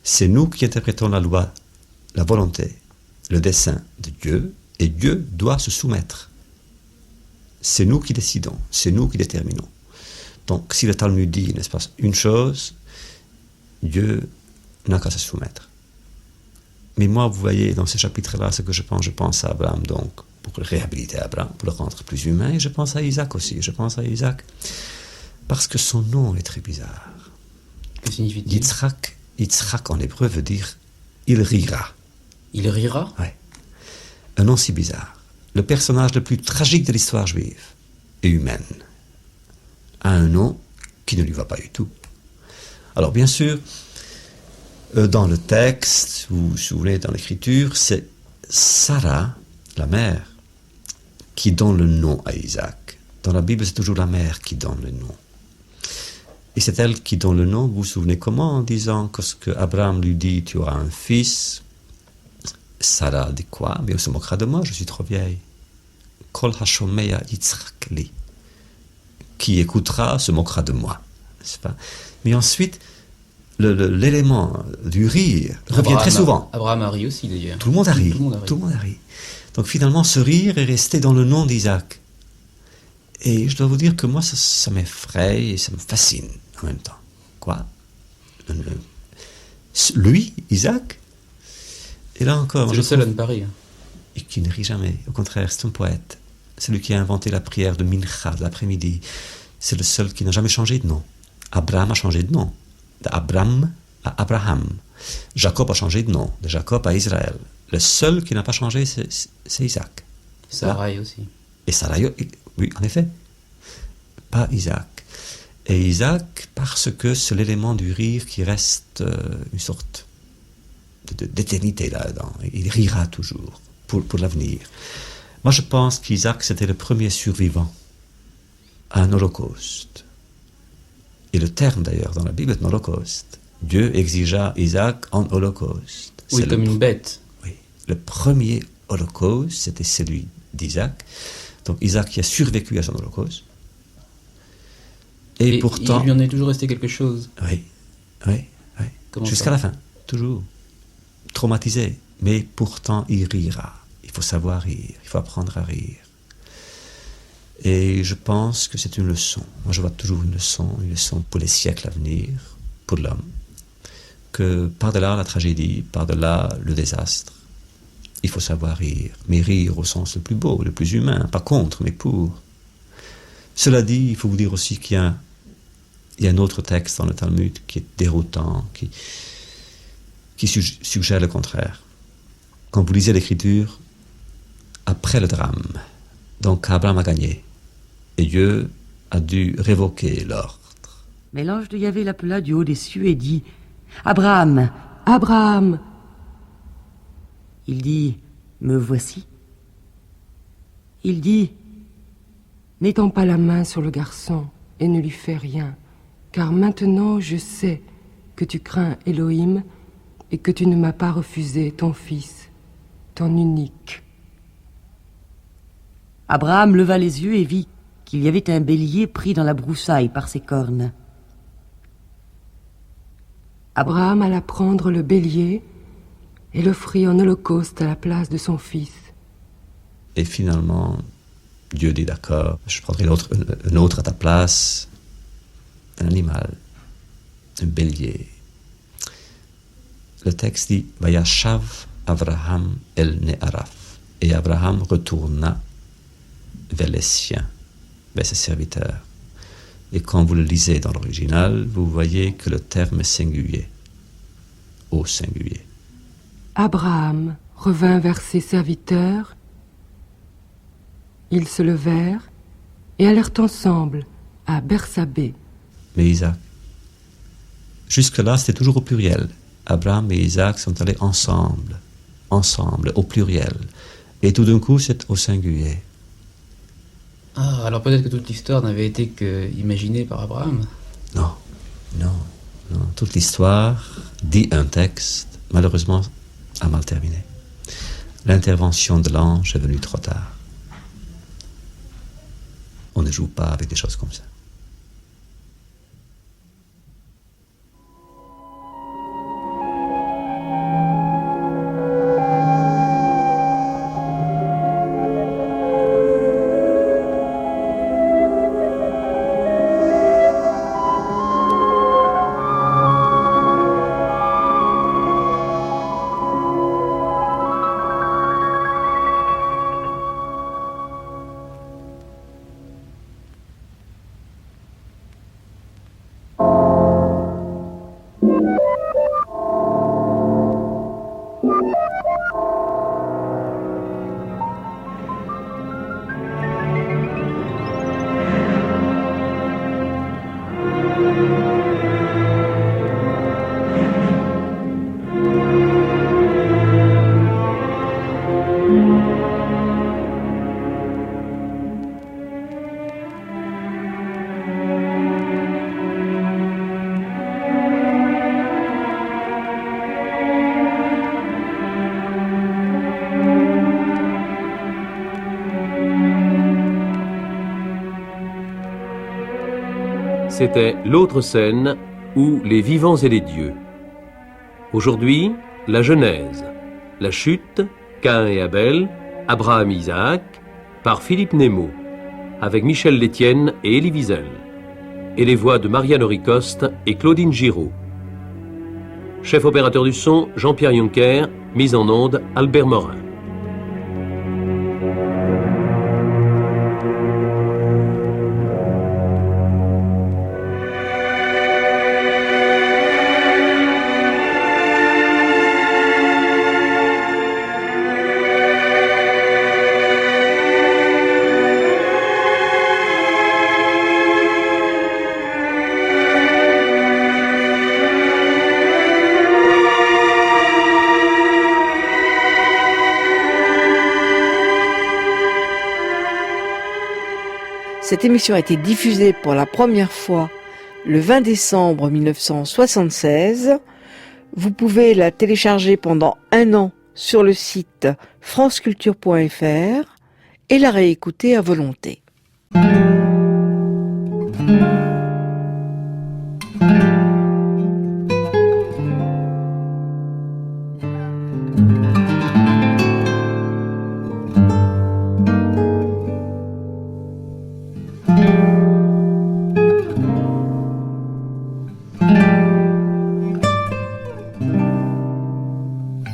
C'est nous qui interprétons la loi, la volonté, le dessein de Dieu, et Dieu doit se soumettre. C'est nous qui décidons, c'est nous qui déterminons. Donc, si le Talmud dit, n'est-ce pas, une chose, Dieu n'a qu'à se soumettre. Mais moi, vous voyez, dans ces chapitres-là, ce que je pense à Abraham, donc, pour réhabiliter Abraham, pour le rendre plus humain, et je pense à Isaac aussi. Je pense à Isaac parce que son nom est très bizarre. Que signifie-t-il ? Yitzhak en hébreu veut dire « il rira ». Il rira ? Oui. Un nom si bizarre. Le personnage le plus tragique de l'histoire juive et humaine a un nom qui ne lui va pas du tout. Alors bien sûr, dans le texte, ou si vous voulez, dans l'écriture, c'est Sarah, la mère, qui donne le nom à Isaac. Dans la Bible, c'est toujours la mère qui donne le nom. Et c'est elle qui donne le nom, vous vous souvenez comment, en disant que Abraham lui dit, tu auras un fils. Sarah dit quoi? Mais on se moquera de moi, je suis trop vieille. Kol hashomeya Yitzhak li. Qui écoutera se moquera de moi. N'est-ce pas? Mais ensuite, l'élément du rire revient très souvent. Abraham a ri aussi d'ailleurs. Tout le monde a ri. Tout le monde a ri. Donc finalement, ce rire est resté dans le nom d'Isaac. Et je dois vous dire que moi, ça m'effraie et ça me fascine en même temps. Quoi? Lui, Isaac, et là encore... C'est le seul à ne pas rire. Et qui ne rit jamais. Au contraire, c'est un poète. C'est lui qui a inventé la prière de Mincha, de l'après-midi. C'est le seul qui n'a jamais changé de nom. Abraham a changé de nom. D'Abraham à Abraham. Jacob a changé de nom. De Jacob à Israël. Le seul qui n'a pas changé, c'est Isaac. Sarai aussi. Et Sarai, oui, en effet. Pas Isaac. Et Isaac, parce que c'est l'élément du rire qui reste une sorte d'éternité là-dedans. Il rira toujours pour l'avenir. Moi, je pense qu'Isaac, c'était le premier survivant à un holocauste. Et le terme, d'ailleurs, dans la Bible est un holocauste. Dieu exigea Isaac en holocauste. Oui, comme une bête. Oui. Le premier holocauste, c'était celui d'Isaac. Donc, Isaac qui a survécu à son holocauste. Et pourtant... il lui en est toujours resté quelque chose. Oui. Jusqu'à la fin, toujours. Traumatisé. Mais pourtant, il rira. Il faut savoir rire. Il faut apprendre à rire. Et je pense que c'est une leçon. Moi, je vois toujours une leçon pour les siècles à venir, pour l'homme. Que par-delà la tragédie, par-delà le désastre, il faut savoir rire. Mais rire au sens le plus beau, le plus humain. Pas contre, mais pour. Cela dit, il faut vous dire aussi qu'il y a Il y a un autre texte dans le Talmud qui est déroutant, qui suggère le contraire. Quand vous lisez l'Écriture, après le drame, donc Abraham a gagné, et Dieu a dû révoquer l'ordre. Mais l'ange de Yahvé l'appela du haut des cieux et dit « Abraham !» Abraham, Il dit « Me voici !» Il dit « n'étends pas la main sur le garçon et ne lui fais rien, car maintenant je sais que tu crains Élohim et que tu ne m'as pas refusé ton fils, ton unique. » Abraham leva les yeux et vit qu'il y avait un bélier pris dans la broussaille par ses cornes. Abraham alla prendre le bélier et l'offrit en holocauste à la place de son fils. Et finalement, Dieu dit d'accord, je prendrai un autre à ta place, un animal, un bélier. Le texte dit « Vayashav Abraham el Ne'araf » et Abraham retourna vers les siens, vers ses serviteurs. Et quand vous le lisez dans l'original, vous voyez que le terme est singulier, au singulier. Abraham revint vers ses serviteurs. Ils se levèrent et allèrent ensemble à Bersabée. Mais Isaac, jusque-là, c'était toujours au pluriel. Abraham et Isaac sont allés ensemble, au pluriel. Et tout d'un coup, c'est au singulier. Ah, alors peut-être que toute l'histoire n'avait été que imaginée par Abraham. Non. Toute l'histoire dit un texte, malheureusement, a mal terminé. L'intervention de l'ange est venue trop tard. On ne joue pas avec des choses comme ça. C'était l'autre scène ou les vivants et les dieux. Aujourd'hui, la Genèse, la chute, Caïn et Abel, Abraham et Isaac, par Philippe Nemo, avec Michel Létienne et Élie Wiesel, et les voix de Marianne Ricoste et Claudine Giraud. Chef opérateur du son, Jean-Pierre Juncker, mise en onde, Albert Morin. Cette émission a été diffusée pour la première fois le 20 décembre 1976. Vous pouvez la télécharger pendant 1 an sur le site franceculture.fr et la réécouter à volonté.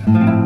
Thank you.